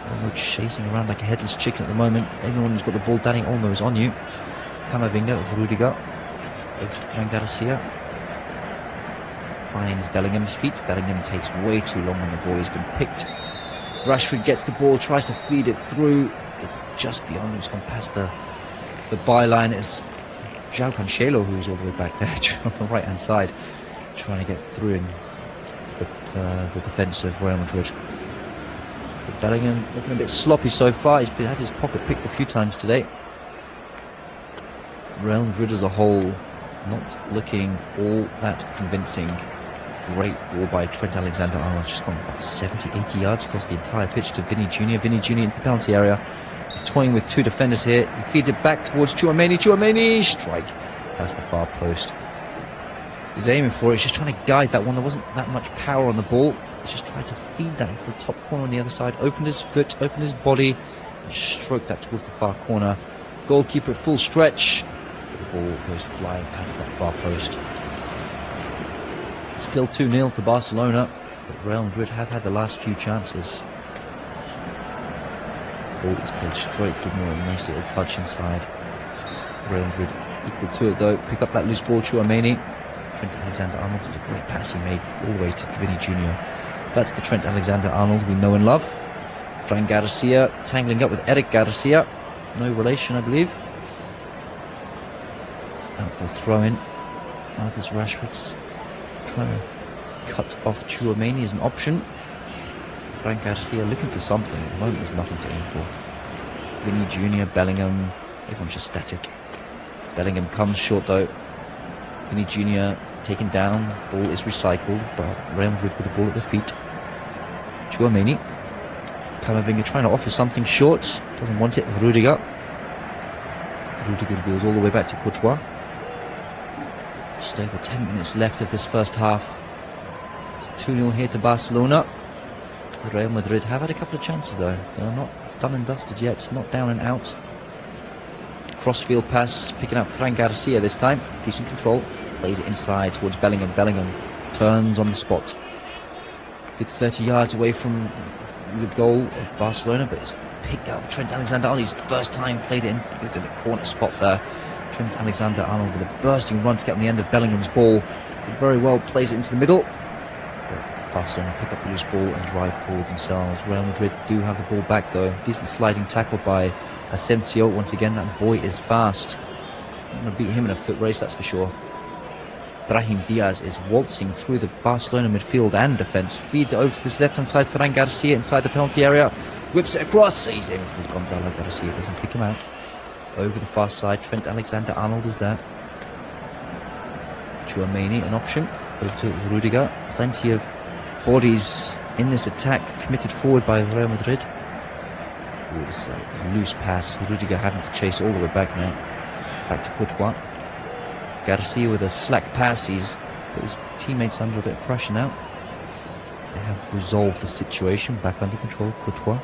A: Olmo chasing around like a headless chicken at the moment. Anyone who's got the ball, Dani Olmo is on you. Camavinga with Rudiger. Over to Fran Garcia. Finds Bellingham's feet. Bellingham takes way too long when the ball has been picked. Rashford gets the ball, tries to feed it through. It's just beyond him. It's gone past the the byline is João Cancelo, who's all the way back there on the right-hand side, trying to get through in the defence of Real Madrid. But Bellingham looking a bit sloppy so far. He's had his pocket picked a few times today. Real Madrid as a whole not looking all that convincing. Great ball by Trent Alexander-Arnold, just gone about 70, 80 yards across the entire pitch to Vinny Jr. Vinny Jr. into the penalty area. He's toying with two defenders here. He feeds it back towards Tchouaméni. Tchouaméni, strike past the far post. He's aiming for it. He's just trying to guide that one. There wasn't that much power on the ball. He's just trying to feed that into the top corner on the other side. Opened his foot, opened his body, and stroked that towards the far corner. Goalkeeper at full stretch. The ball goes flying past that far post. Still 2-0 to Barcelona, but Real Madrid have had the last few chances. Ball is played straight through the middle, nice little touch inside. Real Madrid equal to it though. Pick up that loose ball, Tchouaméni. Trent Alexander-Arnold did a great pass he made all the way to Vinny Jr. That's the Trent Alexander-Arnold we know and love. Fran Garcia tangling up with Eric Garcia. No relation, I believe. Out for a throw-in. Marcus Rashford's trying to cut off Tchouaméni as an option. Frank Garcia looking for something. At the moment there's nothing to aim for. Vinny Jr., Bellingham, everyone's just static. Bellingham comes short though. Vinny Jr. taken down. Ball is recycled by Real Madrid with the ball at their feet. Tchouaméni. Camavinga trying to offer something short. Doesn't want it. Rudiger. Rudiger goes all the way back to Courtois. Just over 10 minutes left of this first half. 2-0 here to Barcelona. Real Madrid have had a couple of chances though. They're not done and dusted yet. Not down and out. Crossfield pass, picking up Fran Garcia this time. Decent control. Plays it inside towards Bellingham. Bellingham turns on the spot. Good 30 yards away from the goal of Barcelona, but it's picked out of Trent Alexander-Arnold. His first time played it in. It's in the corner spot there. Trent Alexander-Arnold with a bursting run to get on the end of Bellingham's ball. Did very well, plays it into the middle. But Barcelona pick up the loose ball and drive forward themselves. Real Madrid do have the ball back though. Decent sliding tackle by Asensio. Once again, that boy is fast. I'm going to beat him in a foot race, that's for sure. Brahim Diaz is waltzing through the Barcelona midfield and defence. Feeds it over to this left-hand side. Ferran Garcia inside the penalty area. Whips it across. He's aiming for Gonzalo Garcia. Doesn't pick him out. Over the far side. Trent Alexander-Arnold is there. Tchouaméni, an option. Over to Rudiger. Plenty of bodies in this attack. Committed forward by Real Madrid. Ooh, this loose pass. Rudiger having to chase all the way back now. Back to Courtois. Garcia with a slack pass. He's put his teammates under a bit of pressure now. They have resolved the situation. Back under control. Courtois.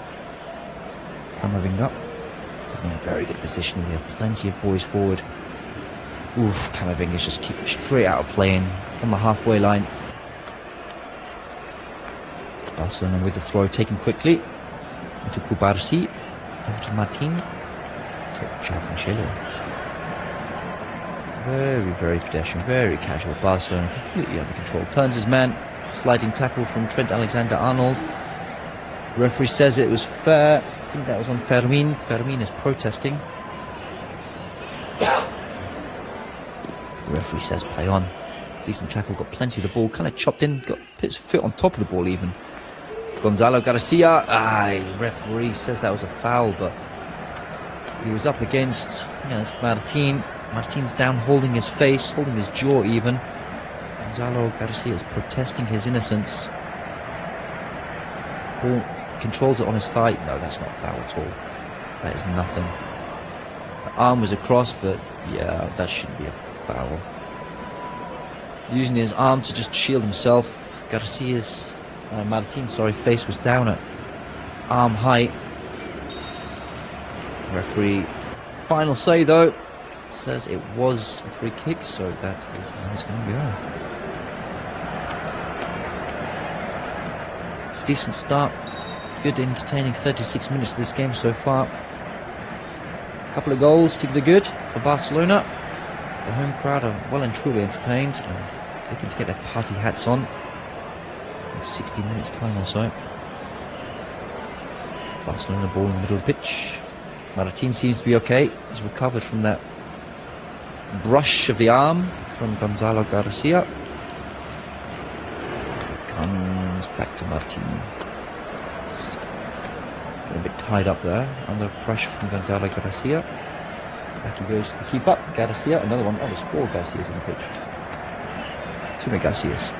A: Camavinga. In a very good position. They have plenty of boys forward. Oof, Camavinga's just keeping straight out of playing on the halfway line. Barcelona with the throw taken quickly. Into Kubarsi. Over to Martin. To João Cancelo. Very, very pedestrian, very casual. Barcelona completely under control. Turns his man. Sliding tackle from Trent Alexander-Arnold. Referee says it was fair. I think that was on Fermin. Fermin is protesting. The referee says play on. Decent tackle, got plenty of the ball. Kind of chopped in, got his foot on top of the ball even. Gonzalo Garcia. Referee says that was a foul, but he was up against, it's Martin. Martin's down holding his face, holding his jaw even. Gonzalo Garcia is protesting his innocence. Ball controls it on his thigh. No, that's not a foul at all. That is nothing. The arm was across, but yeah, that shouldn't be a foul. Using his arm to just shield himself. Garcia's, Martin's face was down at arm height. Referee, final say though. Says it was a free kick, so that is how it's going to go. Decent start, good entertaining 36 minutes of this game so far. A couple of goals to the good for Barcelona. The home crowd are well and truly entertained and looking to get their party hats on in 60 minutes time or so. Barcelona ball in the middle of the pitch. Martin seems to be okay. He's recovered from that brush of the arm from Gonzalo Garcia. Comes back to Martin. A bit tied up there under pressure from Gonzalo Garcia. Back he goes to the keeper. Garcia, another one. Oh, there's 4 Garcias on the pitch. Too many Garcias.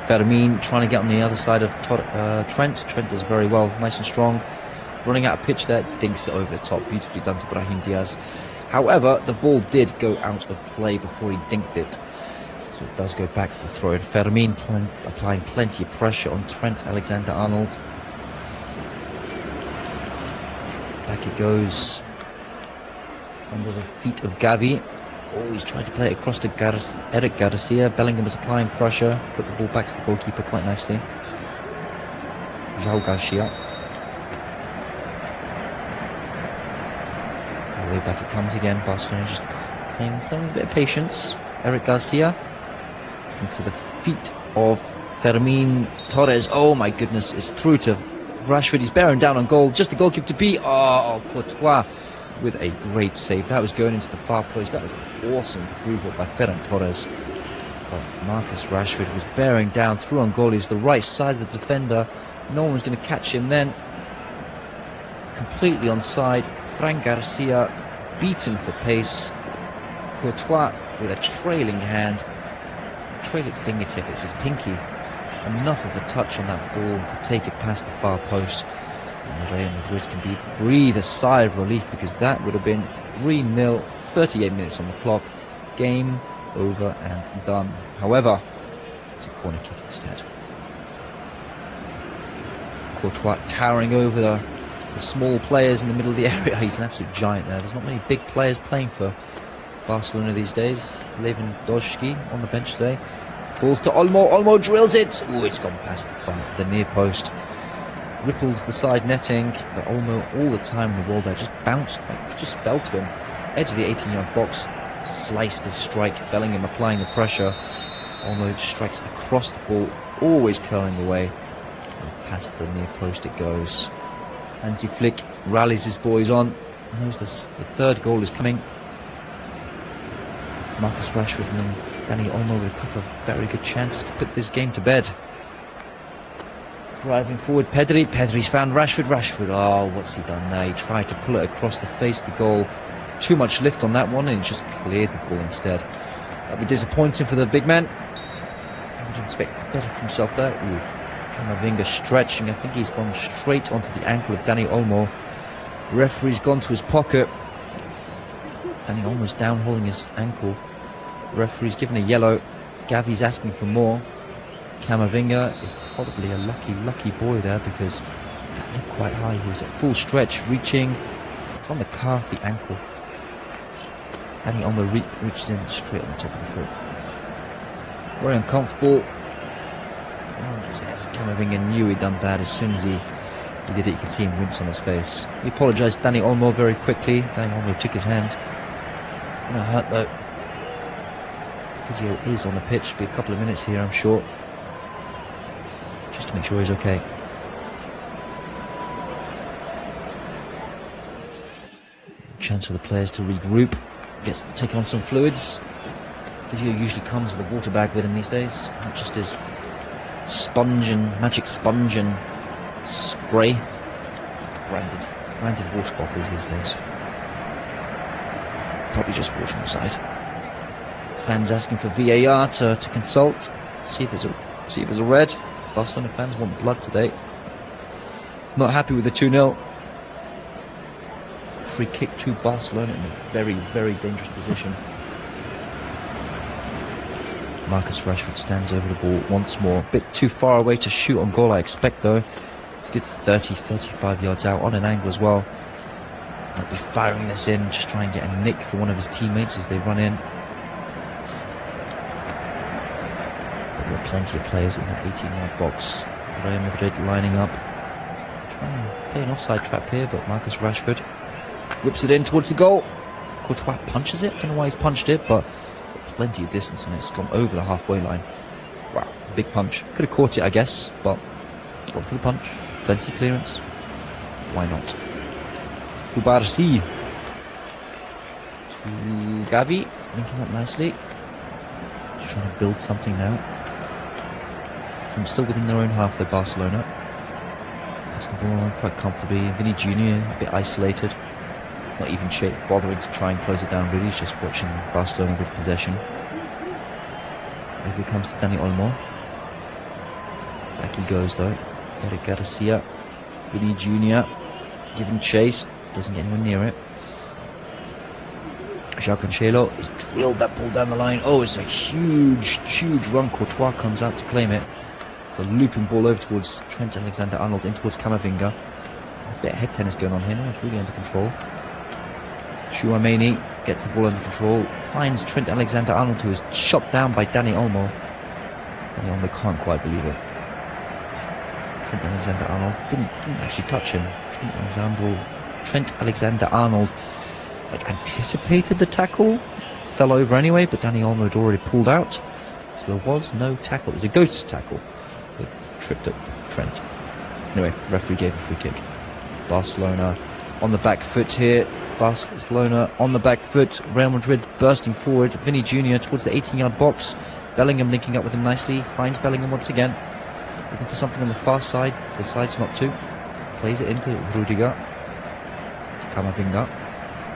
A: Fermin trying to get on the other side of Trent. Trent does very well, nice and strong. Running out of pitch there, dinks it over the top. Beautifully done to Brahim Diaz. However, the ball did go out of play before he dinked it. So it does go back for throw. And Fermin applying plenty of pressure on Trent Alexander-Arnold. Back it goes under the feet of Gavi. Oh, he's trying to play it across to Eric Garcia. Bellingham is applying pressure. Put the ball back to the goalkeeper quite nicely. João Garcia. Way back it comes again. Barcelona just playing a bit of patience. Eric Garcia into the feet of Fermin Torres. Oh my goodness, it's through to Rashford. He's bearing down on goal. Just the goalkeeper to beat. Oh, Courtois with a great save. That was going into the far post. That was an awesome through ball by Ferran Torres. But Marcus Rashford was bearing down through on goal. He's the right side of the defender. No one was going to catch him then. Completely onside. Fran Garcia beaten for pace. Courtois with a trailing hand. Trailing fingertip. It's his pinky. Enough of a touch on that ball to take it past the far post. And Real Madrid can breathe a sigh of relief, because that would have been 3-0, 38 minutes on the clock. Game over and done. However, it's a corner kick instead. Courtois towering over the small players in the middle of the area. He's an absolute giant there. There's not many big players playing for Barcelona these days. Lewandowski on the bench today. Falls to Olmo. Olmo drills it. Oh, it's gone past the near post. Ripples the side netting. But Olmo all the time in the wall there. Just bounced. Just fell to him. Edge of the 18-yard box. Sliced his strike. Bellingham applying the pressure. Olmo strikes across the ball. Always curling away. And past the near post it goes. Hansi Flick rallies his boys on. Knows the third goal is coming. Marcus Rashford and then Dani Olmo with a couple of very good chances to put this game to bed. Driving forward, Pedri. Pedri's found Rashford. Rashford, oh, what's he done there? He tried to pull it across the face of the goal. Too much lift on that one, and he just cleared the ball instead. That'd be disappointing for the big man. I would expect better from himself there. Ooh, Camavinga stretching. I think he's gone straight onto the ankle of Dani Olmo. Referee's gone to his pocket. Dani Olmo's down holding his ankle. Referee's given a yellow. Gavi's asking for more. Camavinga is probably a lucky boy there, because that looked quite high. He was at full stretch, reaching. It's on the calf, the ankle. Dani Olmo reaches in straight on the top of the foot. Very uncomfortable. Camavinga knew he'd done bad as soon as he did it. You could see him wince on his face. He apologised to Dani Olmo very quickly. Dani Olmo took his hand. It's going to hurt though. Physio is on the pitch. Be a couple of minutes here, I'm sure, just to make sure he's okay. Chance for the players to regroup, take on some fluids. Physio usually comes with a water bag with him these days, not just his magic sponge and spray. Branded water bottles these days. Probably just water inside. Fans asking for VAR to consult, see if there's a red. Barcelona fans want blood today. Not happy with the 2-0. Free kick to Barcelona in a very, very dangerous position. Marcus Rashford stands over the ball once more. A bit too far away to shoot on goal, I expect, though. It's a good 35 yards out, on an angle as well. Might be firing this in, just try and get a nick for one of his teammates as they run in. There are plenty of players in that 18-yard box. Real Madrid lining up. Trying to play an offside trap here, but Marcus Rashford whips it in towards the goal. Courtois punches it. I don't know why he's punched it, but plenty of distance on it. It's gone over the halfway line. Wow, big punch. Could have caught it, I guess, but gone for the punch. Plenty of clearance. Why not? Kubarsi. To Gavi, linking up nicely. Just trying to build something now. From still within their own half, though, Barcelona. Passing the ball around quite comfortably. Vinny Jr. a bit isolated. Not even bothering to try and close it down, really. He's just watching Barcelona with possession. If it comes to Dani Olmo. Back he goes, though. Eric Garcia. Vinny Jr. giving chase. Doesn't get anywhere near it. João Cancelo has drilled that ball down the line. Oh, it's a huge run. Courtois comes out to claim it. It's a looping ball over towards Trent Alexander-Arnold, in towards Camavinga. A bit of head tennis going on here. No one's really under control. Tchouaméni gets the ball under control. Finds Trent Alexander-Arnold, who is shot down by Dani Olmo. Dani Olmo can't quite believe it. Trent Alexander-Arnold didn't actually touch him. Trent Alexander-Arnold anticipated the tackle, fell over anyway, but Dani Olmo had already pulled out, so there was no tackle. It was a ghost tackle that tripped up Trent. Anyway, referee gave a free kick. Barcelona on the back foot here. Barcelona on the back foot. Real Madrid bursting forward. Vinny Jr. towards the 18-yard box. Bellingham linking up with him nicely. Finds Bellingham once again. Looking for something on the far side. Decides not to. Plays it into Rudiger. To Camavinga.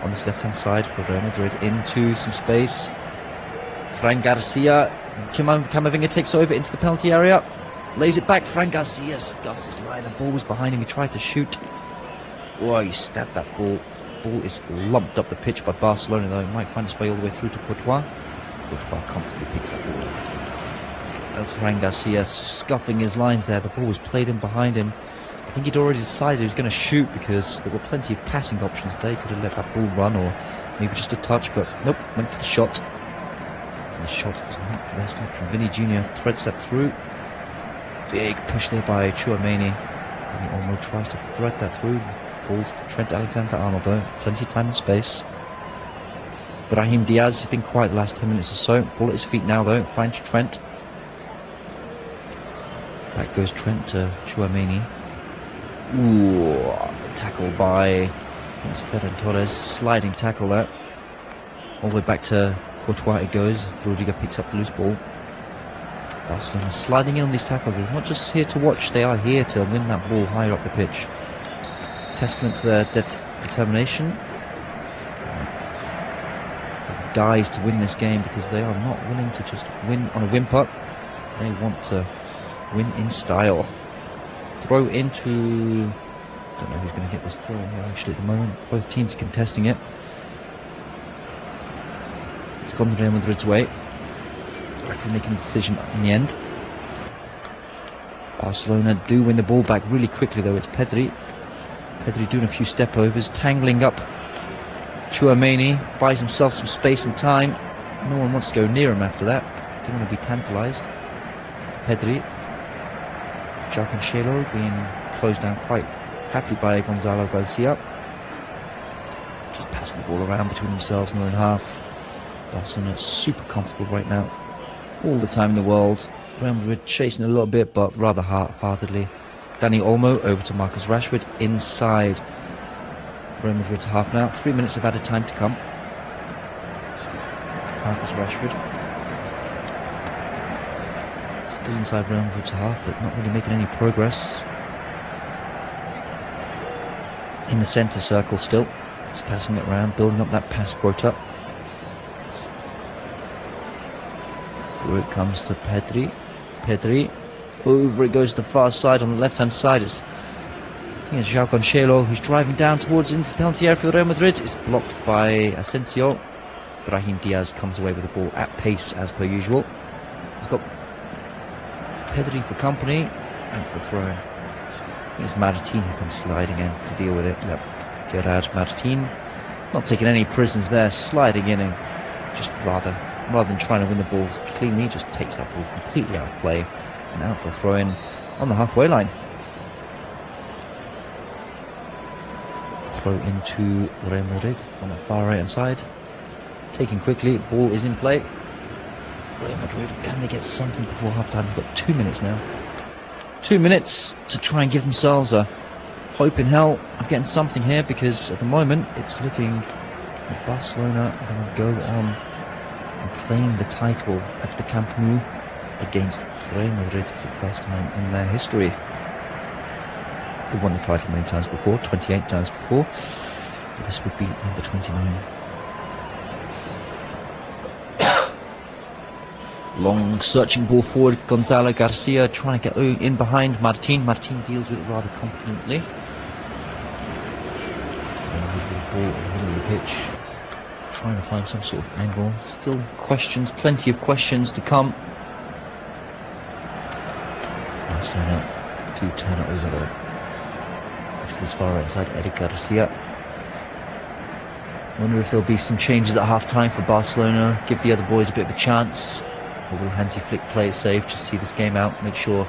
A: On this left-hand side for Real Madrid. Into some space. Fran Garcia. Camavinga takes over into the penalty area. Lays it back. Fran Garcia scuffs this line. The ball was behind him. He tried to shoot. Oh, he stabbed that ball. Ball is lumped up the pitch by Barcelona, though. It might find its way all the way through to Courtois. Courtois comfortably picks that ball up. Fran Garcia scuffing his lines there. The ball was played in behind him. I think he'd already decided he was going to shoot because there were plenty of passing options there. He could have let that ball run or maybe just a touch, but nope, went for the shot. And the shot was not the best option. Vinny Jr. threads that through. Big push there by Tchouaméni. And he almost tries to thread that through. Falls to Trent Alexander-Arnold, though. Plenty of time and space. Brahim Diaz has been quiet the last 10 minutes or so. Ball at his feet now, though. Finds Trent. Back goes Trent to Tchouaméni. Ooh, tackle by Ferran Torres. Sliding tackle there. All the way back to Courtois it goes. Rudiger picks up the loose ball. Barcelona sliding in on these tackles. They're not just here to watch, they are here to win that ball higher up the pitch. Testament to their determination. Guys to win this game because they are not willing to just win on a whimper. They want to win in style. Throw into... don't know who's going to get this throw here actually at the moment. Both teams contesting it. It's gone Real Madrid's way. The referee making a decision in the end. Barcelona do win the ball back really quickly though. It's Pedri. Pedri doing a few step overs, tangling up Tchouaméni, buys himself some space and time. No one wants to go near him after that. Don't want to be tantalised. Pedri. João Cancelo being closed down quite happily by Gonzalo Garcia. Just passing the ball around between themselves and their own half. Barcelona super comfortable right now. All the time in the world. Real Madrid chasing a little bit, but rather half-heartedly. Dani Olmo over to Marcus Rashford inside Real Madrid's half now. 3 minutes of added time to come. Marcus Rashford still inside Real Madrid's half, but not really making any progress. In the centre circle still. Just passing it around, building up that pass quota. Through it comes to Pedri. Pedri. Over it goes to the far side on the left-hand side. I think it's João Cancelo who's driving down towards into the penalty area for Real Madrid. It's blocked by Asensio. Brahim Diaz comes away with the ball at pace as per usual. He's got Pedri for company and for throwing. I think it's Martin who comes sliding in to deal with it. Yep. Gerard Martin. Not taking any prisoners there, sliding in and just rather than trying to win the ball cleanly, just takes that ball completely out of play. And out for a throw-in on the halfway line. Throw into Real Madrid on the far right-hand side. Taking quickly, ball is in play. Real Madrid, can they get something before half-time? We've got 2 minutes now. 2 minutes to try and give themselves a hope in hell of getting something here, because at the moment it's looking like Barcelona are going to go on and claim the title at the Camp Nou against Real Madrid for the first time in their history. They've won the title many times before, 28 times before, but this would be number 29. Long searching ball forward, Gonzalo Garcia trying to get in behind Martin. Martin deals with it rather confidently. And with the ball in the middle of the pitch, trying to find some sort of angle. Still questions, plenty of questions to come. Barcelona do turn it over though. It's this far outside Eric Garcia. Wonder if there'll be some changes at half time for Barcelona, give the other boys a bit of a chance. Or will Hansi Flick play it safe, just see this game out, make sure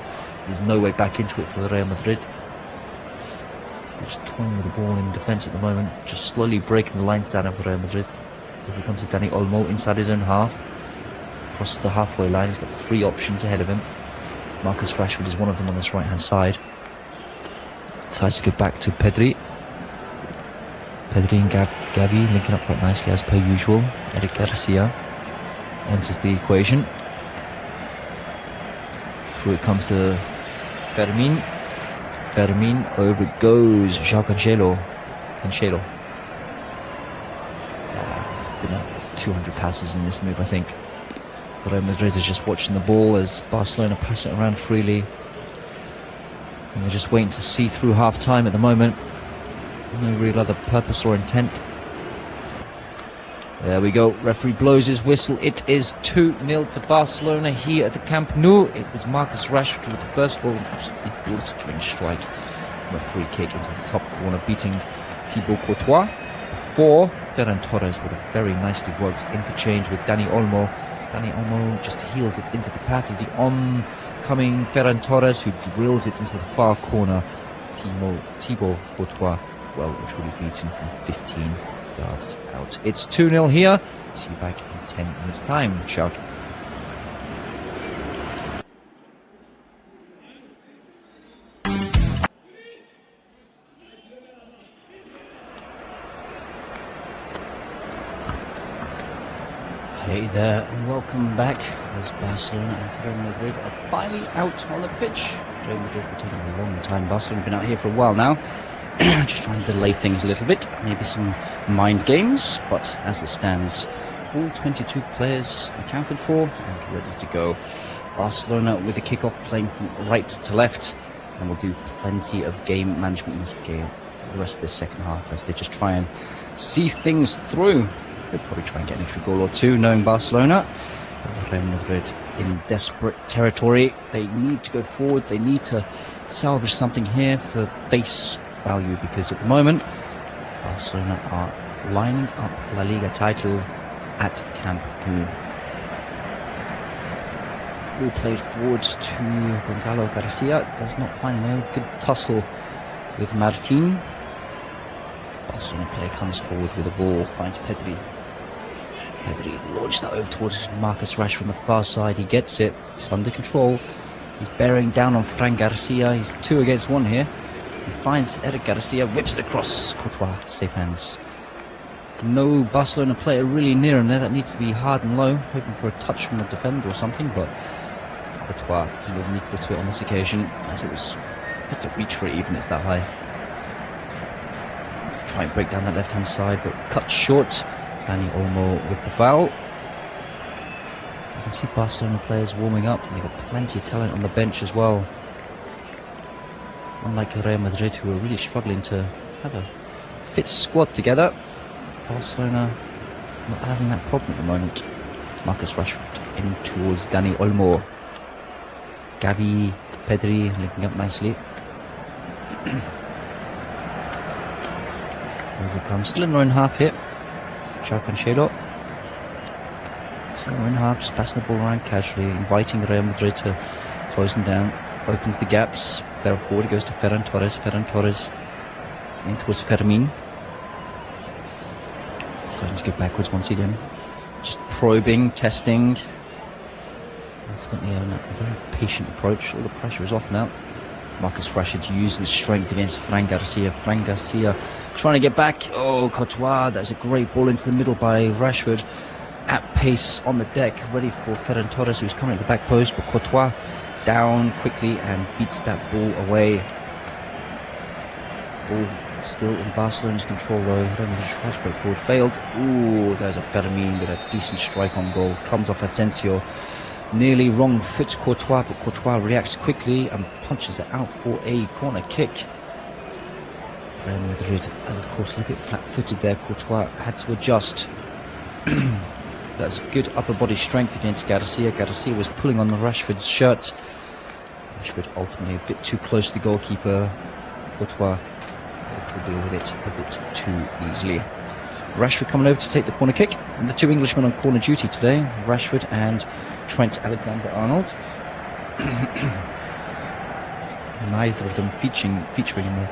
A: there's no way back into it for Real Madrid. They're just toying with the ball in defence at the moment, just slowly breaking the lines down for Real Madrid. Here comes to Dani Olmo inside his own half, across the halfway line. He's got 3 options ahead of him. Marcus Rashford is one of them on this right hand side. Decides to go back to Pedri. Pedri and Gavi linking up quite nicely as per usual. Eric Garcia enters the equation. Through it comes to Fermin. Fermin, over it goes. João Cancelo. There's been 200 passes in this move, I think. Real Madrid is just watching the ball as Barcelona pass it around freely. And we're just waiting to see through half time at the moment. No real other purpose or intent. There we go. Referee blows his whistle. It is 2-0 to Barcelona here at the Camp Nou. It was Marcus Rashford with the first goal. An absolutely blistering strike from a free kick into the top corner, beating Thibaut Courtois. Before, Ferran Torres with a very nicely worked interchange with Dani Olmo. Dani Olmo just heels it into the path of the oncoming Ferran Torres, who drills it into the far corner. Thibaut Courtois, well, truly beaten from 15 yards out. It's 2-0 here. See you back in 10 minutes time. Shout. Hey there, and welcome back as Barcelona and Real Madrid are finally out on the pitch. Real Madrid will take a long time. Barcelona have been out here for a while now. Just trying to delay things a little bit, maybe some mind games, but as it stands, all 22 players accounted for and ready to go. Barcelona with the kickoff playing from right to left, and will do plenty of game management in this game the rest of this second half as they just try and see things through. They'll probably try and get an extra goal or two, knowing Barcelona. Real Madrid in desperate territory. They need to go forward, they need to salvage something here for face value, because at the moment Barcelona are lining up La Liga title at Camp Nou. Ball played forward to Gonzalo Garcia, does not find no good tussle with Martin. Barcelona player comes forward with the ball, finds Pedri. Pedri launched that over towards Marcus Rashford from the far side. He gets it, it's under control. He's bearing down on Fran Garcia. He's 2 against 1 here. He finds Eric Garcia, whips it across. Courtois, safe hands. No Barcelona player really near him there. That needs to be hard and low, hoping for a touch from the defender or something, but Courtois wasn't equal to it on this occasion, as it's a reach for it even, it's that high. Try and break down that left-hand side, but cut short. Dani Olmo with the foul. You can see Barcelona players warming up, and they've got plenty of talent on the bench as well. Unlike Real Madrid, who are really struggling to have a fit squad together, Barcelona not having that problem at the moment. Marcus Rashford in towards Dani Olmo. Gavi, Pedri linking up nicely. Over comes, still in their own half here. João Cancelo. Still in their own half, just passing the ball around casually, inviting Real Madrid to close them down. Opens the gaps. Fell forward, goes to Ferran Torres. Ferran Torres in towards Fermin. Starting to go backwards once again. Just probing, testing. Ultimately a very patient approach. All the pressure is off now. Marcus Rashford using his strength against Fran Garcia. Fran Garcia trying to get back. Oh, Courtois, that's a great ball into the middle by Rashford. At pace on the deck, ready for Ferran Torres, who's coming at the back post, but Courtois down quickly and beats that ball away. Ball still in Barcelona's control though. I don't know if the trash break forward failed. Ooh, there's a Fermin with a decent strike on goal. Comes off Asensio. Nearly wrong foot Courtois, but Courtois reacts quickly and punches it out for a corner kick. Real Madrid, and of course a little bit flat-footed there. Courtois had to adjust. That's good upper body strength against Garcia. Garcia was pulling on the Rashford's shirt. Rashford ultimately a bit too close to the goalkeeper. Courtois able to deal with it a bit too easily. Rashford coming over to take the corner kick. And the two Englishmen on corner duty today, Rashford and Trent Alexander-Arnold. Neither of them featuring in the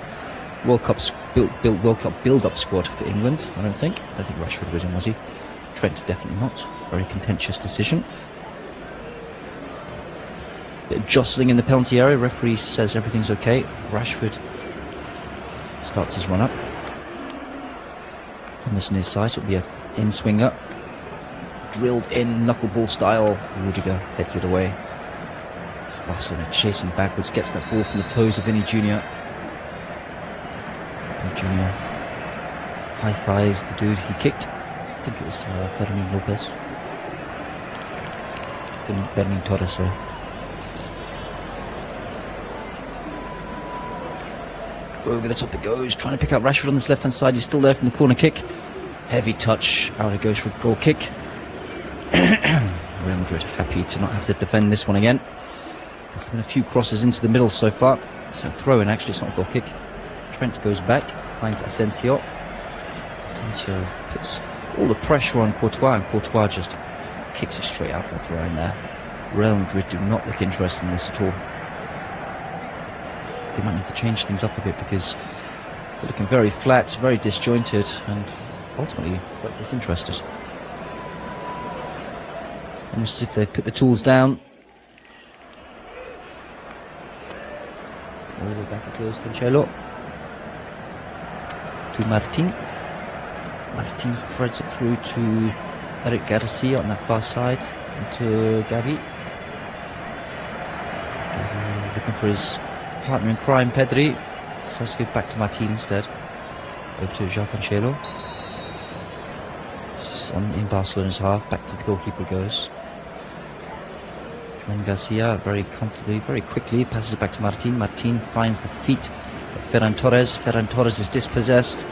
A: World Cup build-up squad for England, I don't think. I think Rashford was in, was he? Trent definitely not. Very contentious decision. Bit of jostling in the penalty area. Referee says everything's okay. Rashford starts his run up. On this near side, it'll be an in-swinger. Drilled in, knuckleball style. Rudiger heads it away. Barcelona chasing backwards, gets that ball from the toes of Vinny Jr. Jr. high fives the dude he kicked. I think it was Fermin Lopez. Fermin Torres, sorry. Over the top it goes, trying to pick out Rashford on this left-hand side. He's still there from the corner kick. Heavy touch, out it goes for a goal kick. Real Madrid happy to not have to defend this one again. There's been a few crosses into the middle so far. It's a throw-in, actually, it's not a goal kick. Trent goes back, finds Asensio. Asensio puts all the pressure on Courtois, and Courtois just kicks it straight out for a throw-in there. Real Madrid do not look interested in this at all. They might need to change things up a bit because they're looking very flat, very disjointed, and ultimately quite disinterested. Almost as if they've put the tools down. All the way back it goes, Cancelo. To Martin. Martin threads it through to Eric Garcia on that far side. Into Gavi. Gavi looking for his partner in crime, Pedri. Decides to go back to Martin instead. Over to João Cancelo. In Barcelona's half, back to the goalkeeper goes. Juan Garcia very comfortably, very quickly passes it back to Martin. Martin finds the feet of Ferran Torres. Ferran Torres is dispossessed.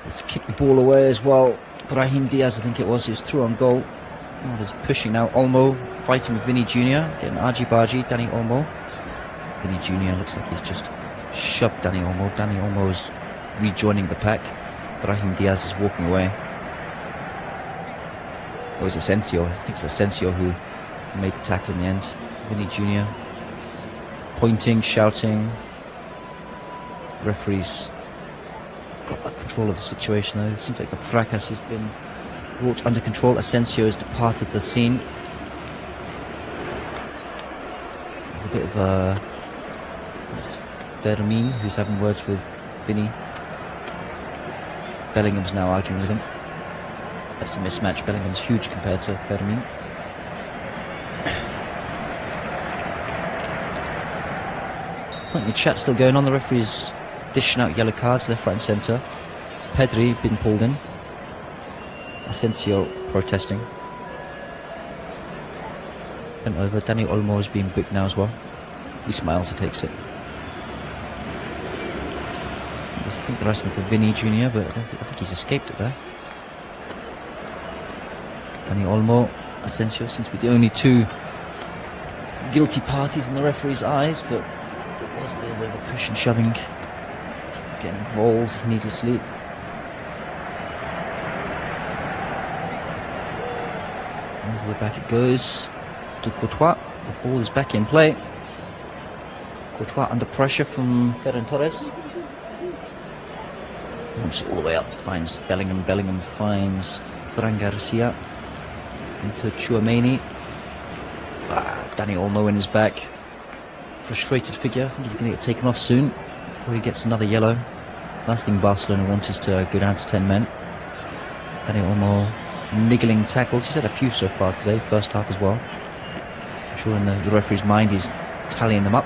A: Let's kick the ball away as well. Brahim Diaz, I think it was through on goal. Oh, there's pushing now. Olmo fighting with Vinny Jr. Getting argy-bargy. Dani Olmo. Vinny Jr. looks like he's just shoved Dani Olmo. Dani Olmo is rejoining the pack. Brahim Diaz is walking away. Or is it Asensio? I think it's Asensio who made the tackle in the end. Vinny Jr. pointing, shouting. Referees got control of the situation though. It seems like the fracas has been brought under control. Asensio has departed the scene. There's a bit of it's Fermin who's having words with Vinny. Bellingham's now arguing with him. That's a mismatch. Bellingham's huge compared to Fermin. Plenty of chat still going on. The referee's dishing out yellow cards left, right and centre. Pedri been pulled in. Asensio protesting. Bent over. Dani Olmo is being booked now as well. He smiles and takes it. I think they're asking for Vinny Jr., but I think he's escaped it there. Dani Olmo, Asensio seems to be the only two guilty parties in the referee's eyes, but there was a little bit of a push and shoving, getting involved needlessly. All the way back it goes to Courtois. The ball is back in play. Courtois under pressure from Ferran Torres. Moves all the way up, finds Bellingham. Bellingham finds Fran Garcia. Into Tchouaméni. Dani Olmo in his back. frustrated figure. I think he's going to get taken off soon before he gets another yellow. Last thing Barcelona want is to go down to 10 men. Dani Olmo niggling tackles. He's had a few so far today, first half as well. I'm sure in the referee's mind he's tallying them up.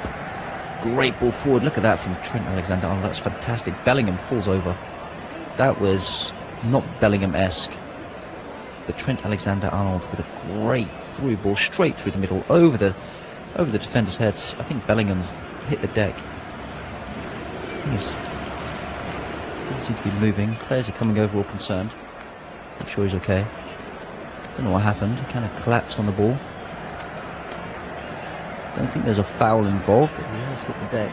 A: Great ball forward. Look at that from Trent Alexander-Arnold. That's fantastic. Bellingham falls over. That was not Bellingham-esque. But Trent Alexander-Arnold with a great through ball straight through the middle over the defender's heads. I think Bellingham's hit the deck. Doesn't seem to be moving. Players are coming over all concerned. Not sure he's okay. Don't know what happened. He kind of collapsed on the ball. Don't think there's a foul involved, but he has hit the deck.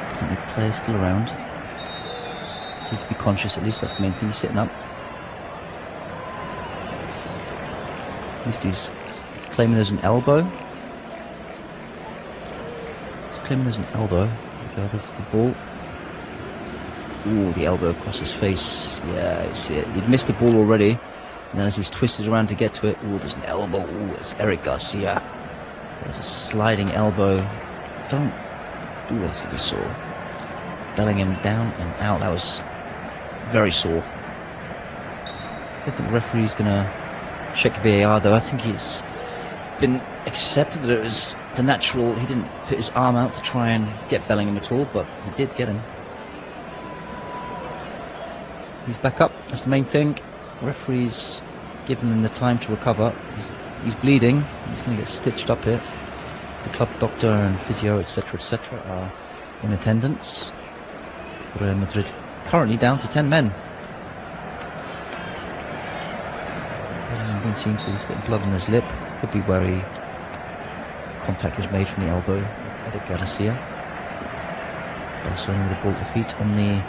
A: I think the player's still around. Seems to be conscious at least. That's the main thing. He's sitting up. At least he's claiming there's an elbow. He's claiming there's an elbow. Okay, that's the ball. Ooh, the elbow across his face. Yeah, you see it. He'd missed the ball already. And then as he's twisted around to get to it, ooh, there's an elbow. Ooh, it's Eric Garcia. There's a sliding elbow. Ooh, that's going to be sore. Bellingham down and out. That was very sore. I think the referee's going to check VAR though. I think it's been accepted that it was the natural. He didn't put his arm out to try and get Bellingham at all, but he did get him. He's back up. That's the main thing. Referee's giving him the time to recover. He's bleeding. He's going to get stitched up here. The club doctor and physio, etc., are in attendance. Real Madrid currently down to 10 men. Bellingham been seen to have got blood on his lip. Could be where contact was made from the elbow of Eric Garcia. Barcelona with a ball to feet on the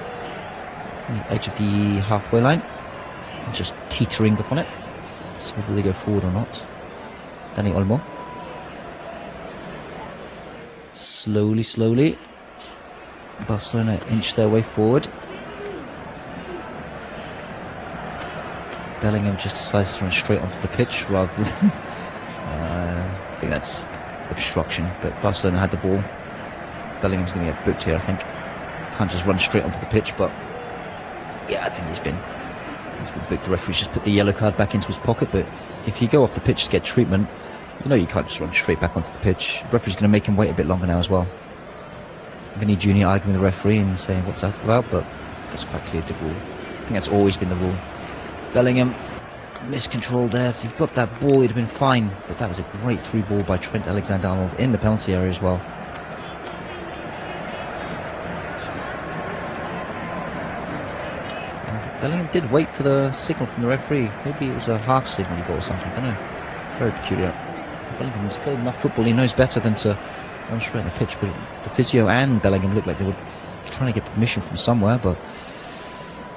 A: edge of the halfway line. Just teetering upon it. Let's see whether they go forward or not. Dani Olmo. Slowly. Barcelona inch their way forward. Bellingham just decides to run straight onto the pitch rather than... I think that's obstruction, but Barcelona had the ball. Bellingham's going to get booked here, I think. Can't just run straight onto the pitch, but... yeah, I think he's been booked. The referee's just put the yellow card back into his pocket, but if you go off the pitch to get treatment, you know you can't just run straight back onto the pitch. The referee's going to make him wait a bit longer now as well. Vinny Jr. arguing with the referee and saying what's that about, but that's quite clear the rule. I think that's always been the rule. Bellingham miscontrolled there. If he'd got that ball, he'd have been fine, but that was a great through ball by Trent Alexander-Arnold in the penalty area as well. Bellingham did wait for the signal from the referee. Maybe it was a half signal he got or something. I don't know. Very peculiar. Bellingham's played enough football. He knows better than to run straight on the pitch. But the physio and Bellingham looked like they were trying to get permission from somewhere. But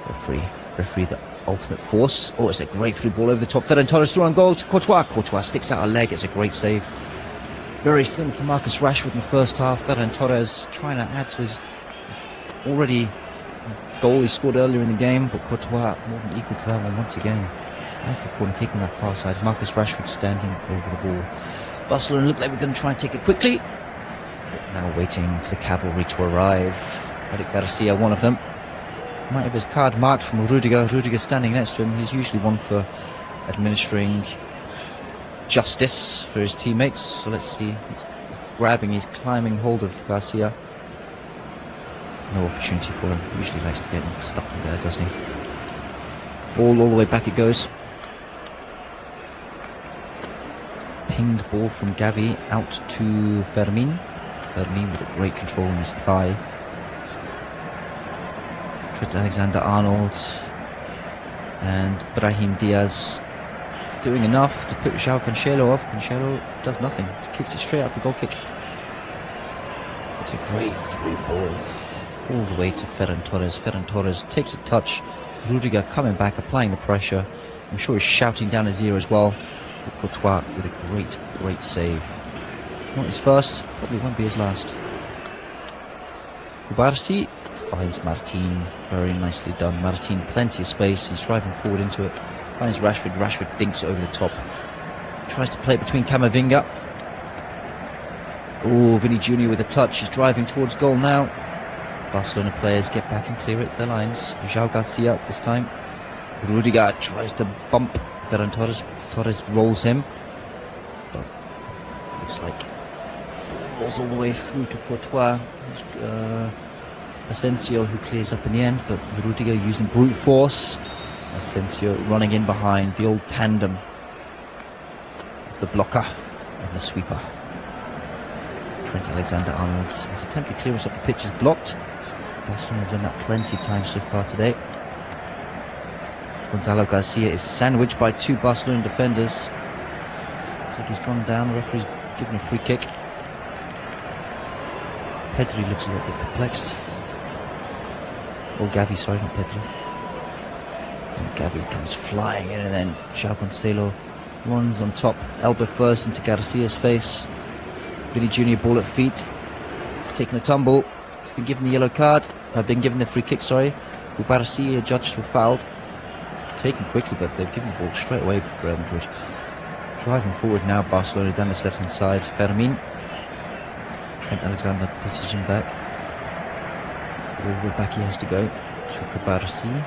A: referee, the ultimate force. Oh, it's a great through ball over the top. Ferran Torres through on goal to Courtois. Courtois sticks out a leg. It's a great save. Very similar to Marcus Rashford in the first half. Ferran Torres trying to add to his already goal he scored earlier in the game, but Courtois more than equal to that one once again. And for corner kick on that far side. Marcus Rashford standing over the ball. Barcelona look like we're going to try and take it quickly, but now waiting for the cavalry to arrive. Eric Garcia, one of them, might have his card marked from Rudiger. Rudiger standing next to him. He's usually one for administering justice for his teammates. So let's see. He's climbing hold of Garcia. No opportunity for him. Usually likes to get stuck to there, doesn't he? All the way back it goes. Pinged ball from Gavi out to Fermin. Fermin with a great control on his thigh. Trent Alexander-Arnold and Brahim Diaz doing enough to put João Cancelo off. Cancelo does nothing. Kicks it straight out for goal kick. It's a great through ball. All the way to Ferran Torres. Ferran Torres takes a touch. Rudiger coming back, applying the pressure. I'm sure he's shouting down his ear as well. But Courtois with a great save. Not his first, probably won't be his last. Kubarsi finds Martin. Very nicely done. Martin, plenty of space. He's driving forward into it. Finds Rashford. Rashford dinks it over the top. Tries to play it between Camavinga. Oh, Vinny Jr. with a touch. He's driving towards goal now. Barcelona players get back and clear it, their lines. João Garcia this time. Rudiger tries to bump Ferran Torres. Torres rolls him. But looks like rolls all the way through to Courtois. Asensio who clears up in the end, but Rudiger using brute force. Asensio running in behind, the old tandem of the blocker and the sweeper. Trent Alexander-Arnold's his attempted clearance up the pitch is blocked. Barcelona have done that plenty of times so far today. Gonzalo Garcia is sandwiched by two Barcelona defenders. Looks like he's gone down. The referee's given a free kick. Pedri looks a little bit perplexed. Or Gavi, sorry, not Pedri. And Gavi comes flying in, and then João Cancelo runs on top. Elbow first into Garcia's face. Vinny Jr. ball at feet. He's taken a tumble. He's been given the yellow card. Been given the free kick, sorry. Garcia judged for fouled. Taken quickly, but they've given the ball straight away to Real Madrid. Driving forward now, Barcelona down this left hand side. Fermin. Trent Alexander pushes him back. All the way back he has to go. To Cabarrasi.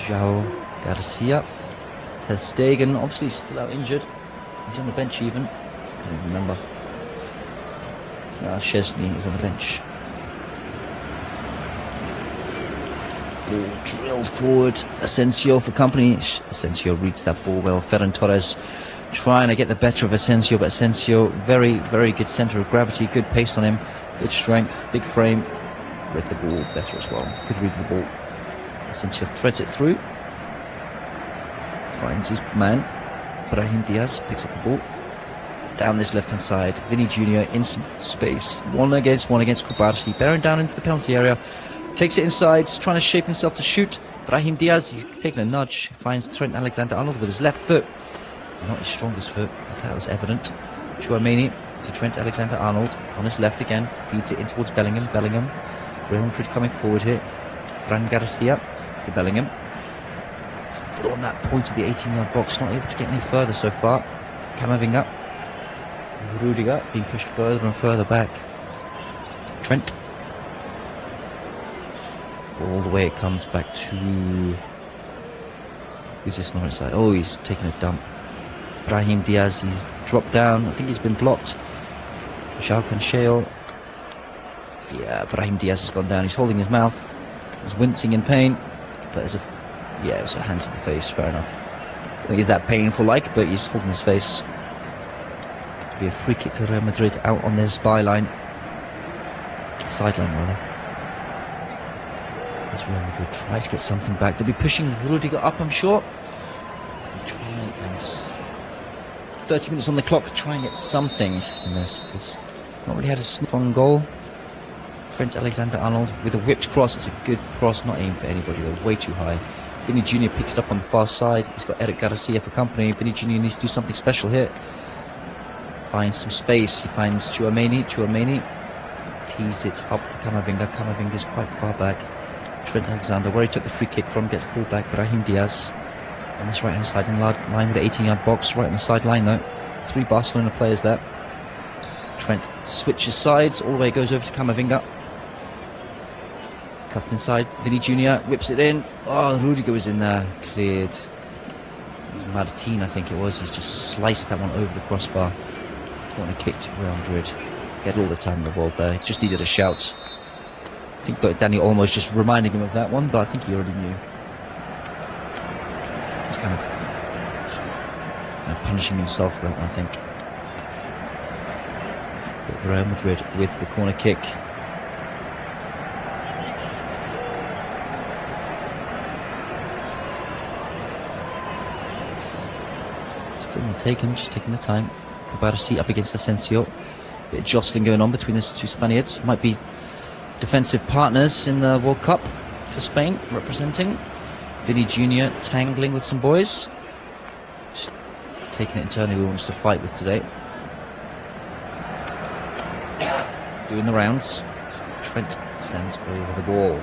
A: João Garcia. Ter Stegen, obviously still out injured. He's on the bench even. Can't even remember. Szczesny is on the bench. Ball drilled forward. Asensio for company. Asensio reads that ball well. Ferran Torres trying to get the better of Asensio, but Asensio, very, very good centre of gravity, good pace on him, good strength, big frame. Read the ball better as well. Good read of the ball. Asensio threads it through. Finds his man. Brahim Diaz picks up the ball. Down this left-hand side. Vinny Jr. in some space. One against Kubarsi. Bearing down into the penalty area. Takes it inside. Trying to shape himself to shoot. Brahim Diaz, he's taking a nudge. Finds Trent Alexander-Arnold with his left foot. Not his strongest foot, as that was evident. Chouameni to Trent Alexander-Arnold. On his left again. Feeds it in towards Bellingham. Real Madrid coming forward here. Fran Garcia to Bellingham. Still on that point of the 18-yard box. Not able to get any further so far. Camavinga. Rudiger being pushed further and further back. Trent. All the way it comes back to... Who's this on the right side? Oh, he's taking a dump. Brahim Diaz, he's dropped down. I think he's been blocked. João Cancelo. Yeah, Brahim Diaz has gone down. He's holding his mouth. He's wincing in pain. But there's a... Yeah, it was a hand to the face, fair enough. I think he's that painful like, but he's holding his face. To be a free kick to Real Madrid out on their sideline rather. As Real Madrid try to get something back. They'll be pushing Rudiger up, I'm sure. As they try and 30 minutes on the clock, try and get something in this. There's not really had a sniff on goal. Trent Alexander-Arnold with a whipped cross. It's a good cross, not aimed for anybody though, way too high. Vinny Jr. picks it up on the far side. He's got Eric Garcia for company. Vinny Jr. needs to do something special here. Finds some space. He finds Chouameni. Tees it up for Camavinga. Camavinga's quite far back. Trent Alexander, where he took the free kick from, gets the ball back. Brahim Diaz on this right hand side in line with the 18-yard box, right on the sideline though. 3 Barcelona players there. Trent switches sides, all the way goes over to Camavinga. Cut inside, Vinny Jr. whips it in. Oh, Rudiger was in there, cleared. It was Martin, I think it was. He's just sliced that one over the crossbar. Corner kick to Real Madrid. He had all the time in the world there. He just needed a shout. I think Danny almost just reminding him of that one, but I think he already knew. He's kind of punishing himself for that one, I think. But Real Madrid with the corner kick. Still not taken, just taking the time. Cabarrasi up against Asensio. Bit of jostling going on between these two Spaniards. Might be defensive partners in the World Cup for Spain, representing. Vinny Jr. tangling with some boys. Just taking it internally, who wants to fight with today. Doing the rounds. Trent stands over the ball.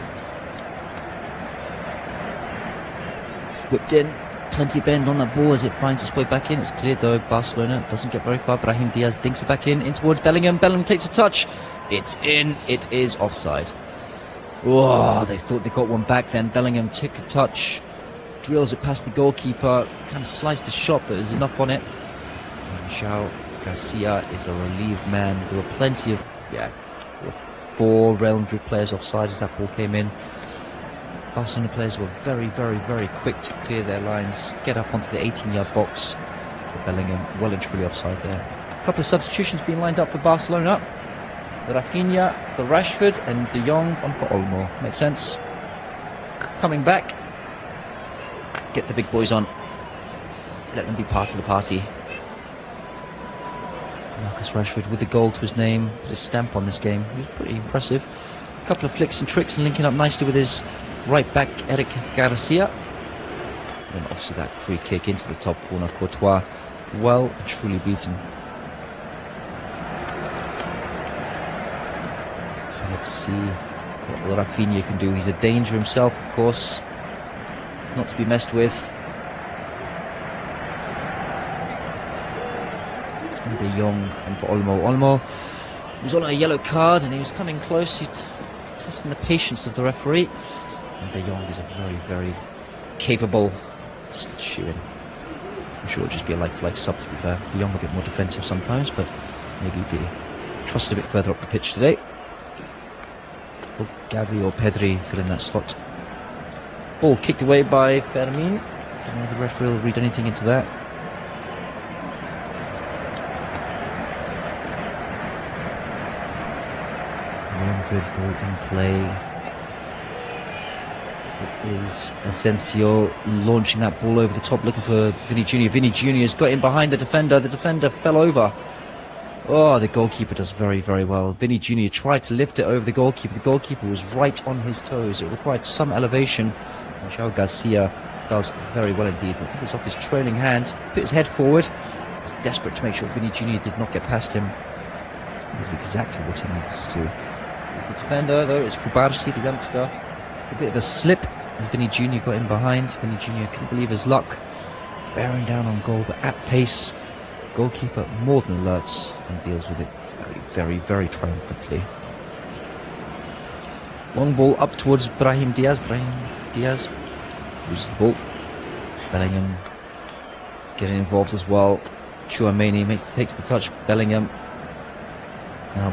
A: whipped in. Plenty bend on that ball as it finds its way back in. It's cleared though. Barcelona doesn't get very far. Brahim Diaz dinks it back in towards Bellingham. Bellingham takes a touch. It's in. It is offside. Oh, they thought they got one back then. Bellingham took a touch, drills it past the goalkeeper, kind of sliced the shot, but there's enough on it. And João Garcia is a relieved man. There were plenty of, there were 4 Real Madrid players offside as that ball came in. Barcelona players were very, very, very quick to clear their lines, get up onto the 18-yard box. But Bellingham well and truly offside there. A couple of substitutions being lined up for Barcelona. Rafinha for Rashford and De Jong on for Olmo. Makes sense. Coming back. Get the big boys on. Let them be part of the party. Marcus Rashford with the goal to his name. Put his stamp on this game. He was pretty impressive. A couple of flicks and tricks and linking up nicely with his right back Eric Garcia. And obviously that free kick into the top corner. Courtois well and truly beaten. Let's see what Rafinha can do. He's a danger himself, of course. Not to be messed with. And De Jong and for Olmo. Olmo was on a yellow card and he was coming close. He's testing the patience of the referee. And De Jong is a very, very capable shoe-in. I'm sure it'll just be a like-for-like sub, to be fair. De Jong a bit more defensive sometimes, but maybe he'll be trusted a bit further up the pitch today. Will Gavi or Pedri fill in that slot? Ball kicked away by Fermin. Don't know if the referee will read anything into that. Real Madrid ball in play. It is Asensio launching that ball over the top, looking for Vinny Jr. Vinny Jr. has got in behind the defender. The defender fell over. Oh, the goalkeeper does very, very well. Vinny Jr. tried to lift it over the goalkeeper. The goalkeeper was right on his toes. It required some elevation. And João Garcia does very well indeed. I think it's off his trailing hand. Put his head forward. He was desperate to make sure Vinny Jr. did not get past him. He did exactly what he needs to do. The defender, though, is Kubarsi, the youngster. A bit of a slip as Vinny Jr. got in behind. Vinny Jr. couldn't believe his luck. Bearing down on goal, but at pace. Goalkeeper more than alerts and deals with it very, very, very triumphantly. Long ball up towards Brahim Diaz. Brahim Diaz loses the ball. Bellingham getting involved as well. Tchouaméni takes the touch. Bellingham. Now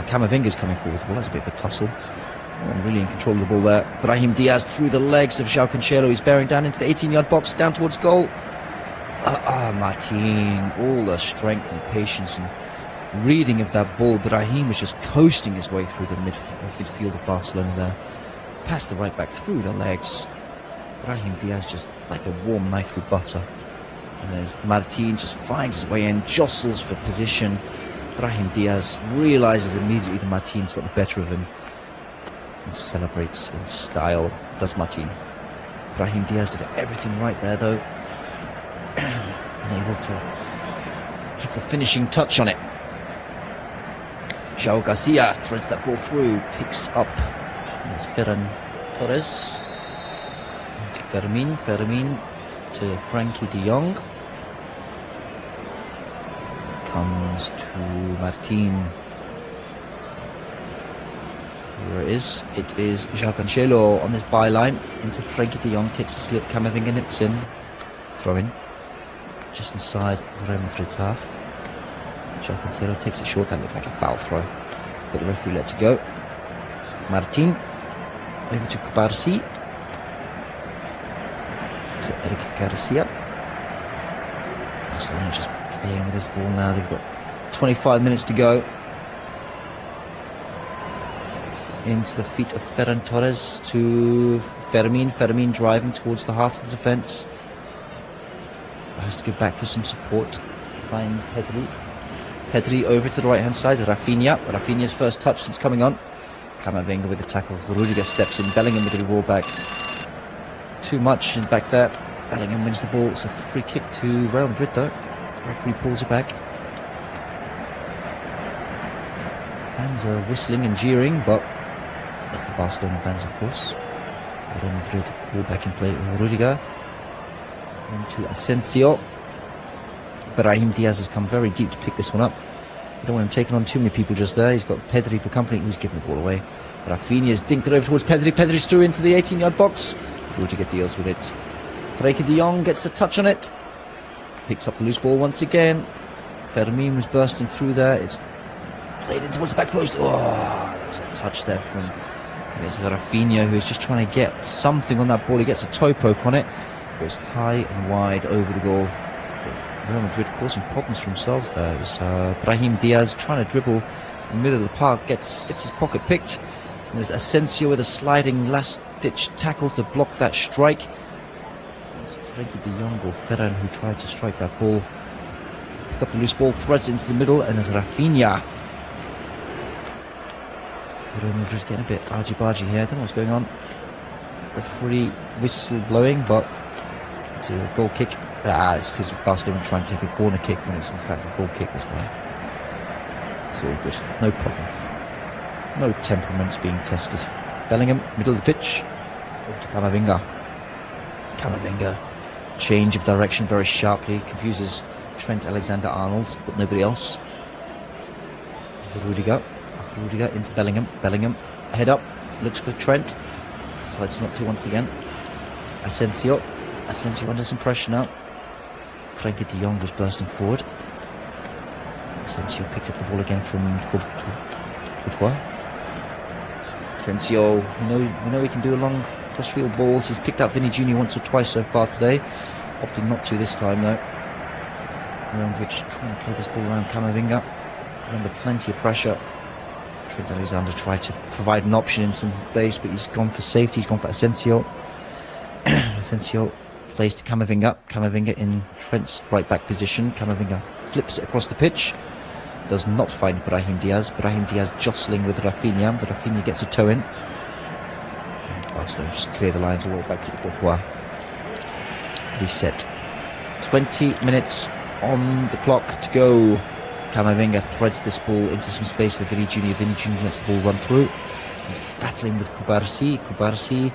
A: Camavinga's coming forward. Well, that's a bit of a tussle. Oh, really in control of the ball there. Brahim Diaz through the legs of João Cancelo. He's bearing down into the 18-yard box, down towards goal. Martin, all the strength and patience and reading of that ball. Brahim was just coasting his way through the midfield of Barcelona there. Past the right back, through the legs. Brahim Diaz just like a warm knife through butter. And there's Martin just finds his way in, jostles for position. Brahim Diaz realises immediately that Martin's got the better of him and celebrates in style. Does Martin. Brahim Diaz did everything right there though. Unable to have the finishing touch on it. João Garcia threads that ball through, picks up. There's Ferran Torres. Fermin to Frankie de Jong. Comes to Martin. Here it is. It is João Cancelo on this byline into Frankie de Jong. Takes a slip. Camavinga nips in. Throw in. Just inside Real Madrid's half. João Cancelo takes it short. That looked like a foul throw, but the referee lets it go. Martin over to Kubarsi, to Eric Garcia. Barcelona just playing with this ball now. They've got 25 minutes to go. Into the feet of Ferran Torres to Fermin. Fermin driving towards the heart of the defence. Has to go back for some support. Finds Pedri. Pedri over to the right hand side. Rafinha. Rafinha's first touch since coming on. Camavinga with the tackle. Rudiger steps in. Bellingham with a raw back. Too much in back there. Bellingham wins the ball. It's a free kick to Real Madrid though. The referee pulls it back. Fans are whistling and jeering, but that's the Barcelona fans, of course. Real Madrid ball back in play. Rudiger Into Asensio. Brahim Diaz has come very deep to pick this one up. You don't want him taking on too many people just there. He's got Pedri for company, who's giving the ball away. Rafinha's dinked it over towards Pedri. Pedri's through into the 18-yard box. Rudiger deals with it. Frenkie de Jong gets a touch on it. Picks up the loose ball once again. Fermin was bursting through there. It's played in towards the back post. Oh, that was a touch there from, I think it's Rafinha, who's just trying to get something on that ball. He gets a toe poke on it. Goes high and wide over the goal. Real Madrid causing problems for themselves there. It was Brahim Diaz trying to dribble in the middle of the park, gets his pocket picked. And there's Asensio with a sliding last-ditch tackle to block that strike. It's Frenkie de Jong or Ferran who tried to strike that ball. Pick up the loose ball, threads into the middle, and Rafinha. Real Madrid getting a bit argy-bargy here. I don't know what's going on. Referee whistle blowing, but it's a goal kick. It's because Barcelona trying to take a corner kick when it's in fact a goal kick this way. It's all good, no problem. No temperaments being tested. Bellingham, middle of the pitch. Over to Camavinga. Camavinga, change of direction very sharply. Confuses Trent Alexander-Arnold, but nobody else. Rudiger into Bellingham. Bellingham, head up, looks for Trent. Decides not to once again. Asensio under some pressure now. Frenkie de Jong was bursting forward. Asensio picked up the ball again from Courtois. Asensio, we know he can do a long crossfield balls. He's picked up Vinny Jr. once or twice so far today. Opting not to this time though. Rich trying to play this ball around Camavinga. He's under plenty of pressure. Trent Alexander tried to provide an option in some place, but he's gone for safety. He's gone for Asensio. Asensio plays to Camavinga. Camavinga in Trent's right back position. Camavinga flips it across the pitch. Does not find Brahim Diaz. Brahim Diaz jostling with Rafinha. The Rafinha gets a toe in. And Barcelona just clear the lines all the way back to the Courtois. Reset. 20 minutes on the clock to go. Camavinga threads this ball into some space for Vinny Jr. Vinny Jr. lets the ball run through. He's battling with Kubarsi. Kubarsi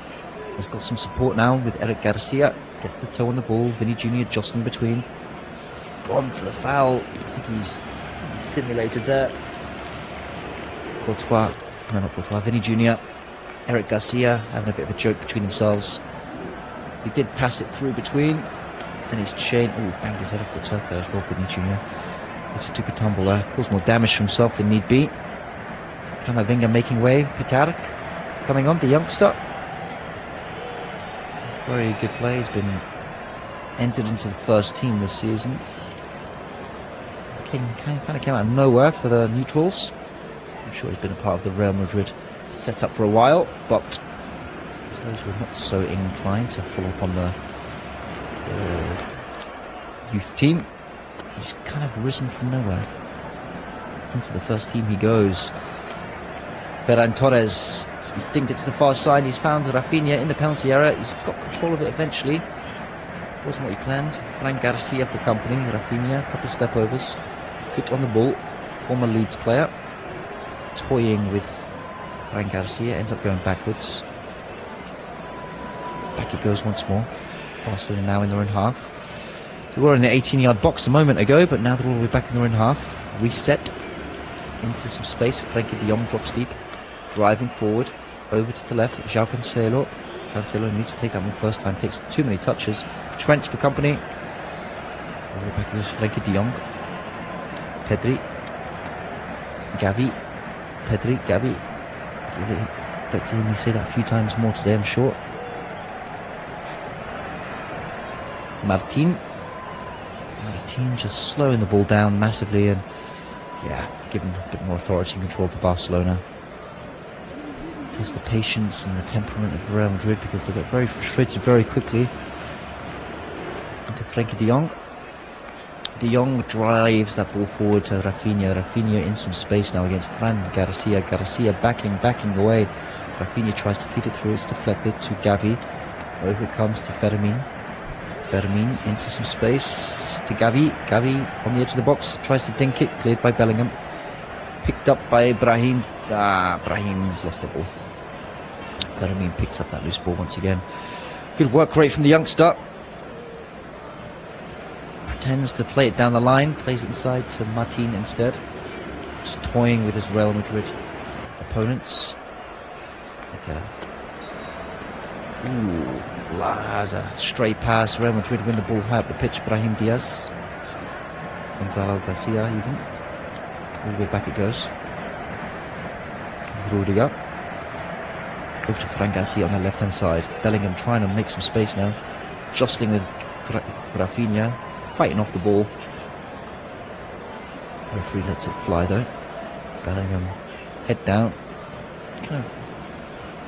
A: has got some support now with Eric Garcia. Gets the toe on the ball. Vinny Jr. jostling between. He's gone for the foul. I think he's simulated there. Courtois. No, not Courtois. Vinny Jr. Eric Garcia having a bit of a joke between themselves. He did pass it through between. Then he's chained. Oh, banged his head off the turf there as well, Vinny Jr. He took a tumble there. Caused more damage for himself than need be. Camavinga making way. Pitarch coming on, the youngster. Very good play. He's been entered into the first team this season. Kind of came out of nowhere for the neutrals. I'm sure he's been a part of the Real Madrid setup for a while, but those who are not so inclined to follow up on the youth team, he's kind of risen from nowhere. Into the first team he goes. Ferran Torres, he's dinked it to the far side. He's found Rafinha in the penalty area. He's got control of it eventually. Wasn't what he planned. Frank Garcia for company. Rafinha, a couple of step overs. Foot on the ball. Former Leeds player. Toying with Frank Garcia. Ends up going backwards. Back he goes once more. Barcelona now in their own half. They were in the 18-yard box a moment ago, but now they're all the way back in their own half. Reset into some space. Frenkie de Jong drops deep. Driving forward. Over to the left. João Cancelo. Cancelo needs to take that one first time. Takes too many touches. Trent for company. All the way back goes Frenkie de Jong. Pedri. Gavi. Pedri. Gavi. I'd like to hear me say that a few times more today, I'm sure. Martin just slowing the ball down massively and giving a bit more authority and control to Barcelona. Test the patience and the temperament of Real Madrid because they'll get very frustrated very quickly. Into Frenkie de Jong. De Jong drives that ball forward to Rafinha. Rafinha in some space now against Fran Garcia. Garcia backing away. Rafinha tries to feed it through. It's deflected to Gavi. Over it comes to Fermin. Fermin into some space to Gavi. Gavi on the edge of the box. Tries to dink it. Cleared by Bellingham. Picked up by Brahim. Brahim's lost the ball. Fermin picks up that loose ball once again. Good work rate from the youngster. tends to play it down the line, plays it inside to Martin instead. Just toying with his Real Madrid opponents. Okay. Ooh, that's a stray pass. Real Madrid win the ball high up the pitch. Brahim Diaz. Gonzalo Garcia even. All the way back it goes. Rudiger. Over to Fran Garcia on the left hand side. Bellingham trying to make some space now. Jostling with Rafinha. Fighting off the ball. Referee lets it fly though. Bellingham head down. Kind of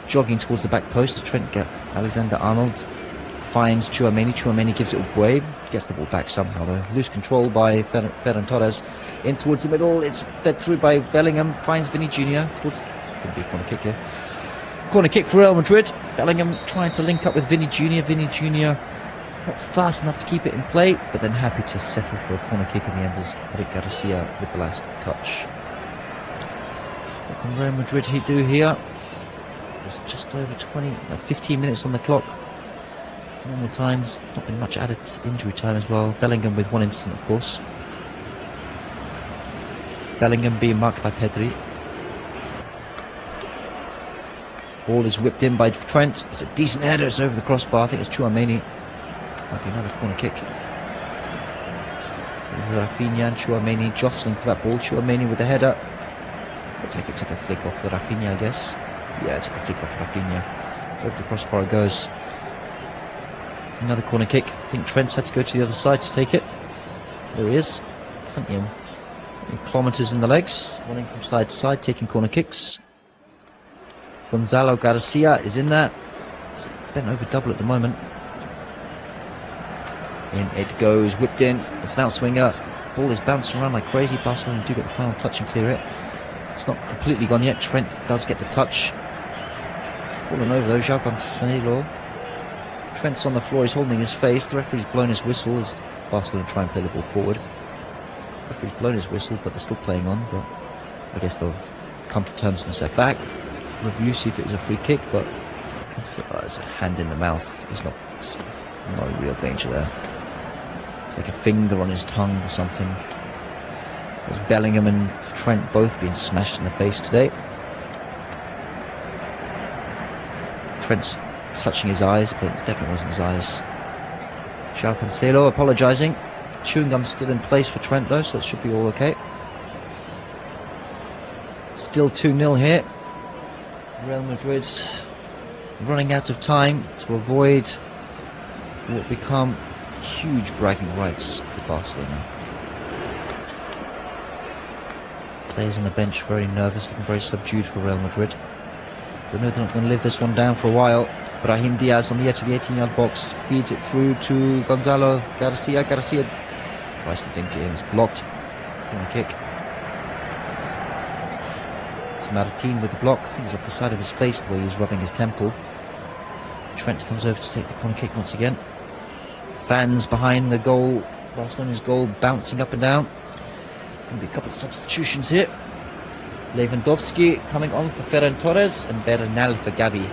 A: jogging towards the back post. Trent Alexander-Arnold finds Tchouaméni. Tchouaméni gives it away. Gets the ball back somehow though. Loose control by Ferran Torres. In towards the middle. It's fed through by Bellingham. Finds Vinny Jr. Towards... It's going to be a corner kick here. Corner kick for Real Madrid. Bellingham trying to link up with Vinny Jr. Vinny Jr. not fast enough to keep it in play, but then happy to settle for a corner kick in the end as Eric Garcia with the last touch. What can Real Madrid do here? There's just over 15 minutes on the clock. Normal times, not been much added injury time as well. Bellingham with one incident, of course. Bellingham being marked by Pedri. Ball is whipped in by Trent. It's a decent header. It's over the crossbar. I think it's Tchouaméni. Might be another corner kick. Rafinha and Tchouaméni jostling for that ball. Tchouaméni with the header. Looks like it took a flick off the Rafinha, I guess. Yeah, it took a flick off Rafinha. Over the crossbar it goes. Another corner kick. I think Trent's had to go to the other side to take it. There he is. Plenty of kilometres in the legs. Running from side to side, taking corner kicks. Gonzalo Garcia is in there. It's bent over double at the moment. In it goes, whipped in. It's an outswinger. Ball is bouncing around like crazy. Barcelona do get the final touch and clear it. It's not completely gone yet. Trent does get the touch. Fallen over though, João Cancelo. Trent's on the floor, he's holding his face. The referee's blown his whistle as Barcelona try and play the ball forward. The referee's blown his whistle, but they're still playing on. But I guess they'll come to terms in a sec. Back. Review, see if it was a free kick, but it's a hand in the mouth. There's no real danger there. It's like a finger on his tongue or something. There's Bellingham and Trent both being smashed in the face today. Trent's touching his eyes, but it definitely wasn't his eyes. João Cancelo apologising. Chewing gum still in place for Trent though, so it should be all okay. Still 2-0 here. Real Madrid running out of time to avoid what become huge bragging rights for Barcelona. Players on the bench very nervous, looking very subdued for Real Madrid. They know they're not going to live this one down for a while. Brahim Diaz on the edge of the 18-yard box feeds it through to Gonzalo Garcia. Garcia tries to dink it in, it's blocked. Corner kick. It's Martin with the block. I think he's off the side of his face the way he's rubbing his temple. Trent comes over to take the corner kick once again. Fans behind the goal, Barcelona's goal, bouncing up and down. Going to be a couple of substitutions here. Lewandowski coming on for Ferran Torres and Bernal for Gavi.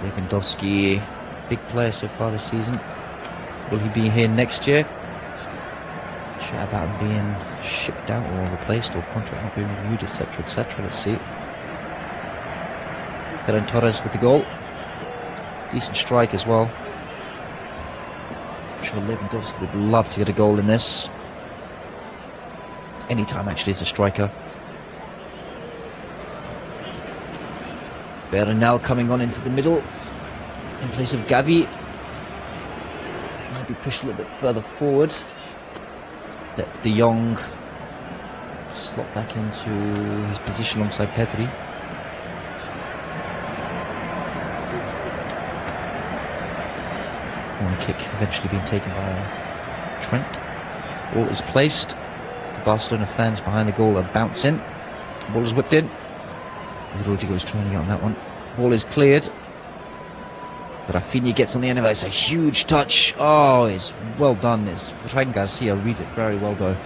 A: Lewandowski, big player so far this season. Will he be here next year? Chat about him being shipped out or replaced or contract not being renewed, etc, etc. Let's see. Ferran Torres with the goal. Decent strike as well. I'm sure Lewandowski would love to get a goal in this. Anytime actually as a striker. Bernal coming on into the middle in place of Gavi. Maybe push a little bit further forward. Let De Jong slot back into his position alongside Pedri. Corner kick eventually being taken by Trent. Ball is placed. The Barcelona fans behind the goal are bouncing. Ball is whipped in. Rodrigo is trying to get on that one. Ball is cleared. Rafinha gets on the end of it. It's a huge touch. Oh, it's well done. It's Fran Garcia reads it very well though.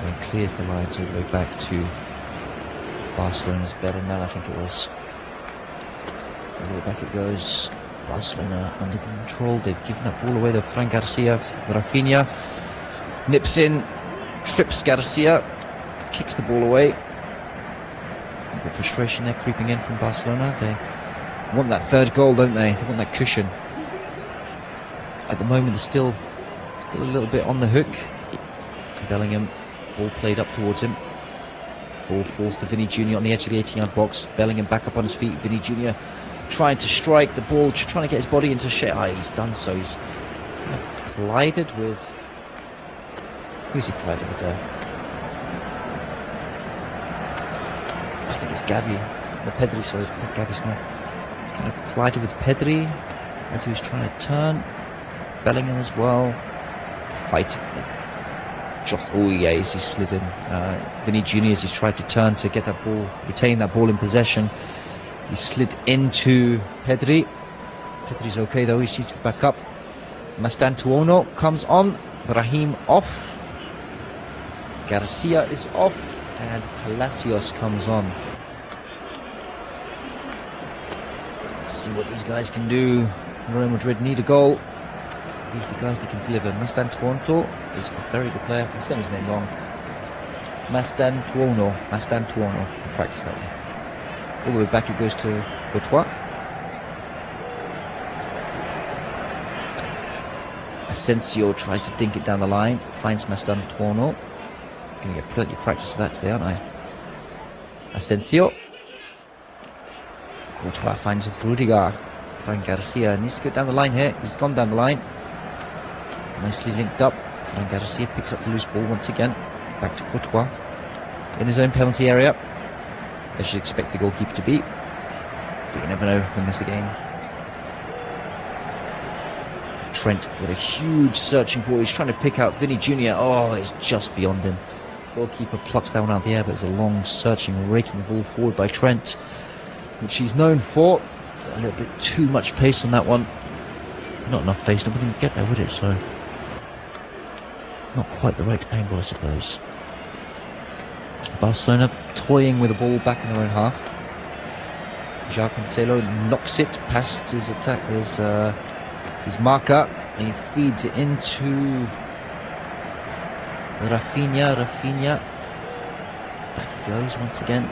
A: And clears the lines all the way back to Barcelona's Bernal, I think it was. All the way back it goes. Barcelona under control. They've given that ball away though. Fran Garcia, Rafinha nips in, trips Garcia, kicks the ball away. A bit of frustration there creeping in from Barcelona. They want that third goal, don't they? They want that cushion. At the moment, they're still a little bit on the hook. Bellingham, ball played up towards him. Ball falls to Vinny Jr. on the edge of the 18-yard box. Bellingham back up on his feet. Vinny Jr. trying to strike the ball, trying to get his body into shape. He's done so. He's kind of collided with... Who's he collided with there? I think it's Gavi. No, Pedri, sorry. Gavi's gone off. He's kind of collided with Pedri as he was trying to turn. Bellingham as well. Fighting. Oh yeah, he's slid in. Vinny Jr. as he's tried to turn to get that ball, retain that ball in possession. He slid into Pedri. Pedri's okay though, he seems to be back up. Mastantuono comes on. Brahim off. Garcia is off. And Palacios comes on. Let's see what these guys can do. Real Madrid need a goal. These are the guys that can deliver. Mastantuono is a very good player. I'm saying his name wrong. Mastantuono. Practice that one. All the way back it goes to Courtois. Asensio tries to dink it down the line. Finds Mastantuono. Going to get plenty of practice of that today, aren't I? Asensio. Courtois finds Rudiger. Fran Garcia needs to go down the line here. He's gone down the line. Nicely linked up. Fran Garcia picks up the loose ball once again. Back to Courtois. In his own penalty area. As you'd expect the goalkeeper to be. But you never know when there's a game. Trent with a huge searching ball. He's trying to pick out Vinny Jr. Oh, it's just beyond him. Goalkeeper plucks that one out of the air, but it's a long searching, raking the ball forward by Trent, which he's known for. A little bit too much pace on that one. Not enough pace, nobody can get there, would it? So, not quite the right angle, I suppose. Barcelona toying with the ball back in their own half. João Cancelo knocks it past his attack, his marker, and he feeds it into Rafinha. Back he goes once again.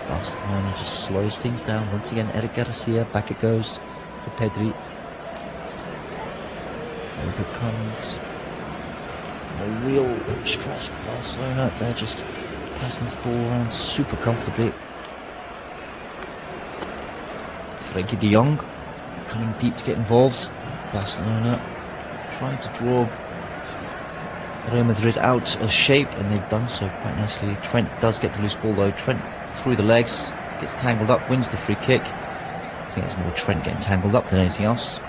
A: Barcelona just slows things down once again. Eric Garcia, back it goes to Pedri. Over it comes. No real stress for Barcelona. They're just passing this ball around super comfortably. Frenkie de Jong coming deep to get involved. Barcelona trying to draw Real Madrid out of shape, and they've done so quite nicely. Trent does get the loose ball though. Trent through the legs, gets tangled up, wins the free kick. I think that's more Trent getting tangled up than anything else.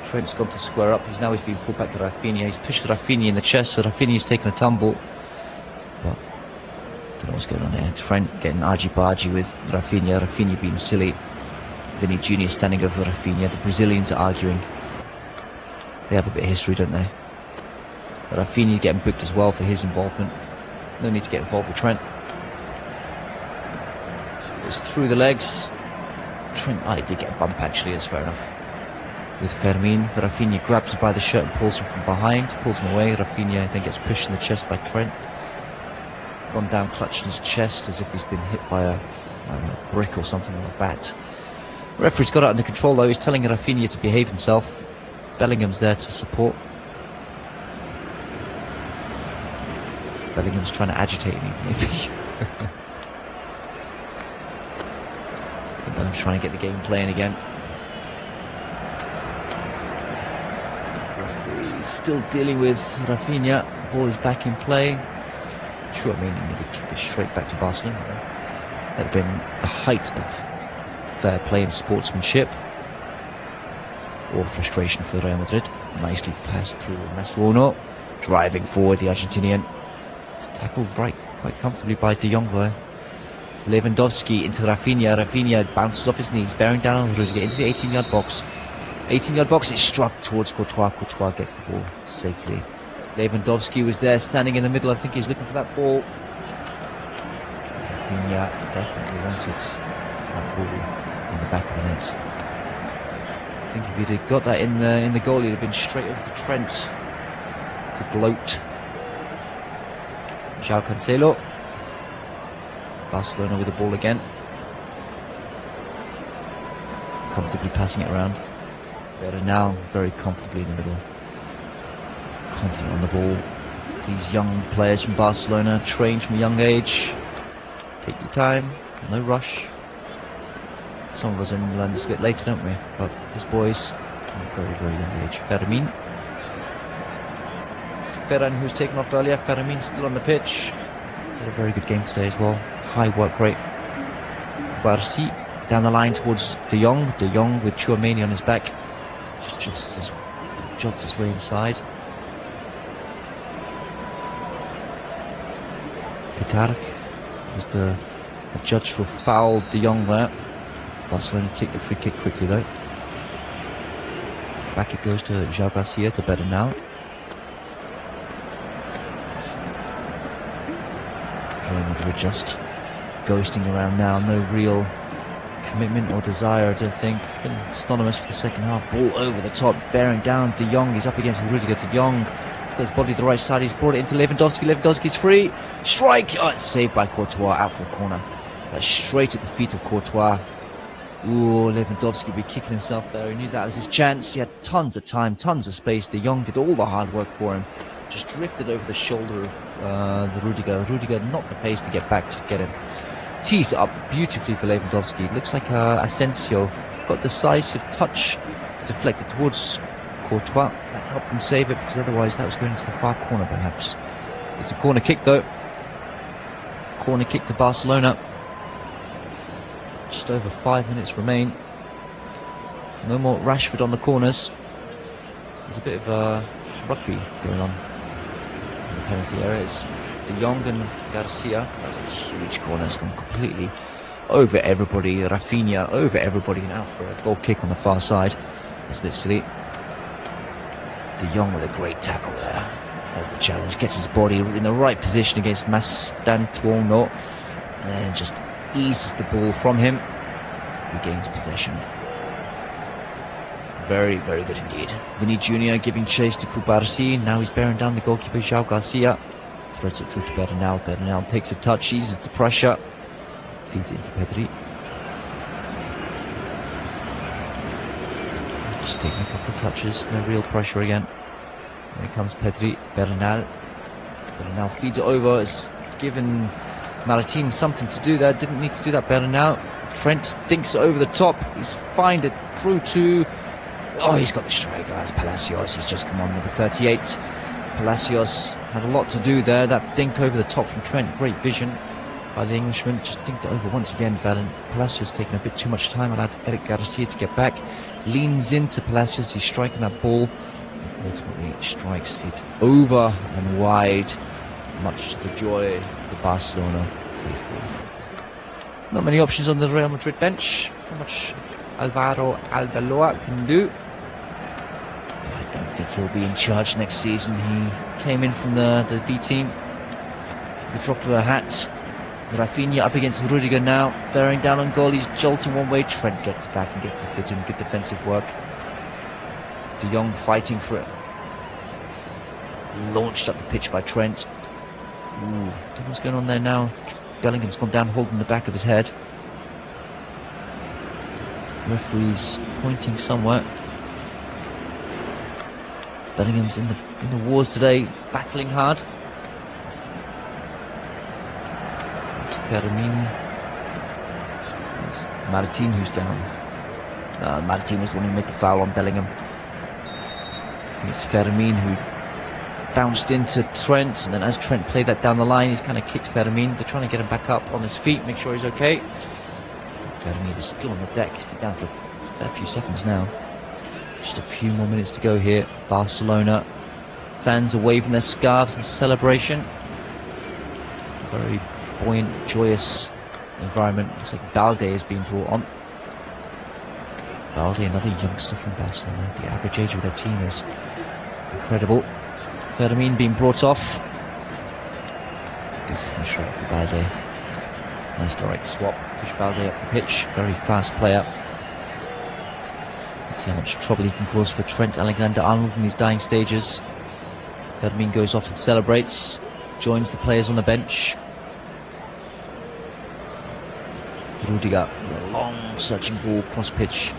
A: Trent's gone to square up. He's been pulled back to Rafinha. He's pushed Rafinha in the chest, so Rafinha's taken a tumble. But don't know what's going on there. Trent getting argy-bargy with Rafinha. Rafinha being silly. Vinny Jr. standing over Rafinha. The Brazilians are arguing. They have a bit of history, don't they? But Rafinha getting booked as well for his involvement. No need to get involved with Trent. It's through the legs. Trent, he did get a bump actually, that's fair enough. With Fermin, Rafinha grabs him by the shirt and pulls him from behind, pulls him away. Rafinha then gets pushed in the chest by Trent. Gone down clutching his chest as if he's been hit by a brick or something, or a bat. The referee's got it under control though. He's telling Rafinha to behave himself. Bellingham's there to support. Bellingham's trying to agitate him even, maybe. Bellingham's trying to get the game playing again. Referee still dealing with Rafinha. Ball is back in play. Sure, I mean, he nearly kicked it straight back to Barcelona. That had been the height of fair play and sportsmanship. Or frustration for Real Madrid. Nicely passed through Mastrano. Driving forward the Argentinian. It's tackled quite comfortably by De Jong though. Lewandowski into Rafinha. Rafinha bounces off his knees, bearing down on Rudiger into the 18-yard box. 18-yard box, it's struck towards Courtois. Courtois gets the ball safely. Lewandowski was there standing in the middle. I think he's looking for that ball. Rafinha definitely wanted that ball. in the back of the net. I think if he'd have got that in the goal, he'd have been straight over to Trent to gloat. João Cancelo. Barcelona with the ball again. Comfortably passing it around. Bernal very comfortably in the middle. Confident on the ball. These young players from Barcelona, trained from a young age. Take your time, no rush. Some of us only learn this a bit later, don't we? But these boys, from a very, very young age. Fermin. Ferran, who's taken off earlier. Fermin still on the pitch. He's had a very good game today as well. High work rate. Barsi down the line towards De Jong. De Jong with Tchouaméni on his back. Just jots his way inside. Pitarch was the judge for foul De Jong there. Barcelona take the free kick quickly though. Back it goes to João Garcia to Bernal. Real Madrid just ghosting around now. No real commitment or desire, I don't think. It's been synonymous for the second half. Ball over the top, bearing down De Jong. He's up against Rudiger. De Jong got his body to the right side. He's brought it into Lewandowski. Lewandowski's free. Strike! Oh, it's saved by Courtois out for a corner. Straight at the feet of Courtois. Ooh, Lewandowski would be kicking himself there. He knew that was his chance. He had tons of time, tons of space. De Jong did all the hard work for him. Just drifted over the shoulder of the Rudiger. Rudiger not the pace to get back to get him. Tees it up beautifully for Lewandowski. It looks like Asensio got decisive touch to deflect it towards Courtois. That helped him save it, because otherwise that was going into the far corner perhaps. It's a corner kick though. Corner kick to Barcelona. Just over 5 minutes remain. No more Rashford on the corners. There's a bit of rugby going on in the penalty areas. De Jong and Garcia. That's a huge corner. It's gone completely over everybody. Rafinha over everybody now for a goal kick on the far side. That's a bit silly. De Jong with a great tackle there. There's the challenge. Gets his body in the right position against Mastantuono. And just eases the ball from him. Regains possession. Very, very good indeed. Vinny Jr. giving chase to Cubarsí. Now he's bearing down the goalkeeper, João Garcia. Threads it through to Bernal. Bernal takes a touch, eases the pressure. Feeds it into Pedri. Just taking a couple of touches. No real pressure again. Here comes Pedri. Bernal. Bernal feeds it over. It's given Martin something to do there. Didn't need to do that. Bernal. Trent thinks over the top. He's find it through to... Oh, he's got the strike, guys. Palacios. He's just come on, number 38. Palacios had a lot to do there. That dink over the top from Trent. Great vision by the Englishman. Just dinked it over once again. Palacios taking a bit too much time. Allowed Eric Garcia to get back. Leans into Palacios. He's striking that ball. Ultimately strikes it over and wide. Much to the joy of the Barcelona faithful. Not many options on the Real Madrid bench. Not much Alvaro Arbeloa can do. I don't think he'll be in charge next season. He came in from the B team. The drop of a hat. Rafinha up against Rudiger now. Bearing down on goal. He's jolting one way. Trent gets back and gets the fit in. Good defensive work. De Jong fighting for it. Launched up the pitch by Trent. Ooh, don't know what's going on there now. Bellingham's gone down holding the back of his head. Referee's pointing somewhere. Bellingham's in the wars today, battling hard. It's Fermin. It's Martin who's down. Martin was the one who made the foul on Bellingham. I think it's Fermin who bounced into Trent, and then as Trent played that down the line, he's kind of kicked Fermin. They're trying to get him back up on his feet, make sure he's okay. Fermin is still on the deck. He's been down for a fair few seconds now. Just a few more minutes to go here. Barcelona fans are waving their scarves in celebration. It's a very buoyant, joyous environment. Looks like Balde is being brought on. Balde, another youngster from Barcelona. The average age of their team is incredible. Fermin being brought off. This is for Balde. Nice direct swap. Push Balde up the pitch. Very fast player. Let's see how much trouble he can cause for Trent Alexander-Arnold in these dying stages. Fermin goes off and celebrates, joins the players on the bench. Rudiger, a long searching ball cross pitch,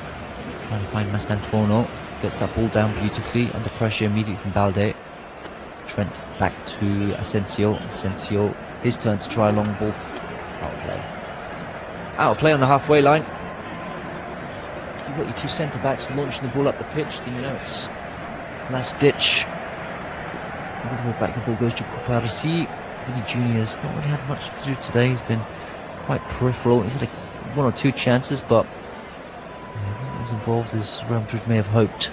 A: trying to find Mastantuono. Gets that ball down beautifully, under pressure immediately from Balde. Trent back to Asensio. Asensio, his turn to try a long ball. Out of play. Out of play on the halfway line. If you've got your two centre-backs launching the ball up the pitch, then you know it's last ditch. A little bit back, the ball goes to Cuparsi. Vinny Junior's not really had much to do today. He's been quite peripheral. He's had one or two chances, but he wasn't as involved as Real Madrid may have hoped.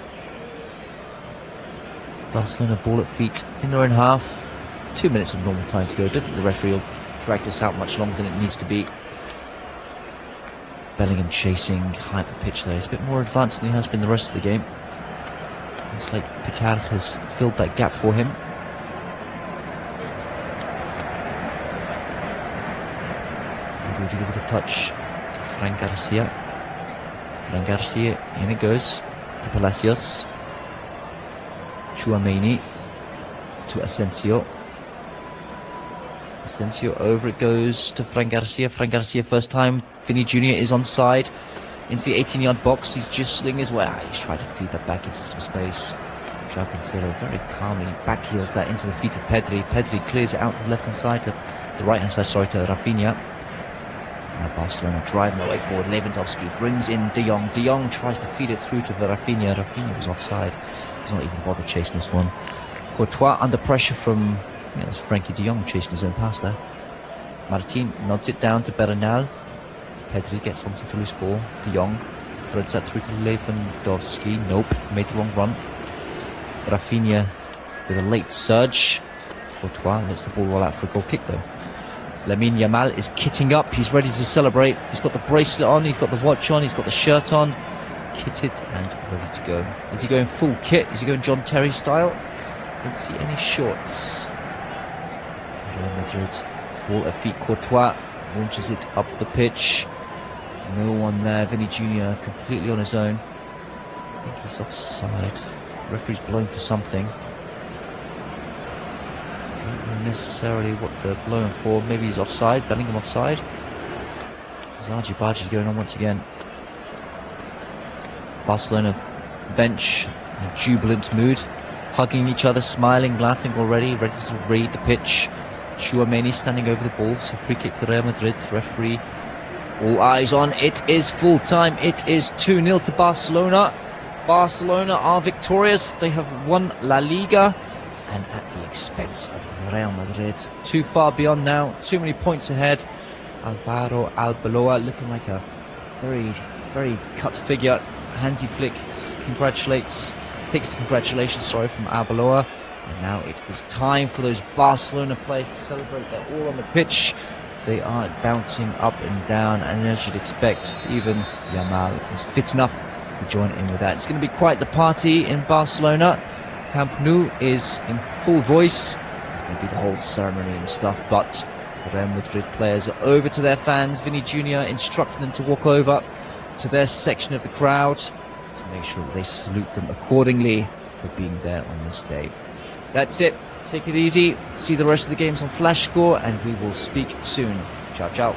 A: Barcelona ball at feet in their own half. 2 minutes of normal time to go. I don't think the referee will drag this out much longer than it needs to be. Bellingham chasing high up the pitch there. He's a bit more advanced than he has been the rest of the game. Looks like Picard has filled that gap for him. Rudiger with a touch to Fran Garcia. Fran Garcia, in it goes to Palacios. Tchouaméni to Asensio. Asensio over it goes to Fran Garcia. Fran Garcia first time. Vinny Jr. is onside into the 18-yard box. He's just slinging his way. He's trying to feed that back into some space. João Cancelo very calmly backheels that into the feet of Pedri. Pedri clears it out to the left-hand side, to the right-hand side, sorry, to Rafinha. Now Barcelona driving their way forward. Lewandowski brings in De Jong. De Jong tries to feed it through to Rafinha. Rafinha was offside. He's not even bothered chasing this one. Courtois under pressure from, it was Frankie De Jong chasing his own pass there. Martin nods it down to Bernal. Pedri gets onto the loose ball. De Jong threads that through to Lewandowski. Nope, made the wrong run. Rafinha with a late surge. Courtois lets the ball roll out for a goal kick though. Lamine Yamal is kitting up. He's ready to celebrate. He's got the bracelet on. He's got the watch on. He's got the shirt on. Kitted and ready to go. Is he going full kit? Is he going John Terry style? Don't see any shorts. Real Madrid ball at feet. Courtois launches it up the pitch. No one there. Vinny Jr. completely on his own. I think he's offside. The referee's blowing for something. Don't know necessarily what they're blowing for. Maybe he's offside. Bellingham offside. Zaji-Baji's going on once again. Barcelona bench in a jubilant mood, hugging each other, smiling, laughing already, ready to raid the pitch. Tchouaméni standing over the ball, so free kick to Real Madrid. Referee, all eyes on. It is full time. It is 2-0 to Barcelona. Barcelona are victorious. They have won La Liga, and at the expense of Real Madrid. Too far beyond now. Too many points ahead. Alvaro Arbeloa looking like a very, very cut figure. Hansi Flick takes the congratulations, from Arbeloa. And now it is time for those Barcelona players to celebrate. They're all on the pitch. They are bouncing up and down, and as you'd expect, even Yamal is fit enough to join in with that. It's going to be quite the party in Barcelona. Camp Nou is in full voice. It's going to be the whole ceremony and stuff, but the Real Madrid players are over to their fans. Vinny Jr. instructing them to walk over to their section of the crowd to make sure that they salute them accordingly for being there on this day. That's it. Take it easy. See the rest of the games on Flash Score, and we will speak soon. Ciao, ciao.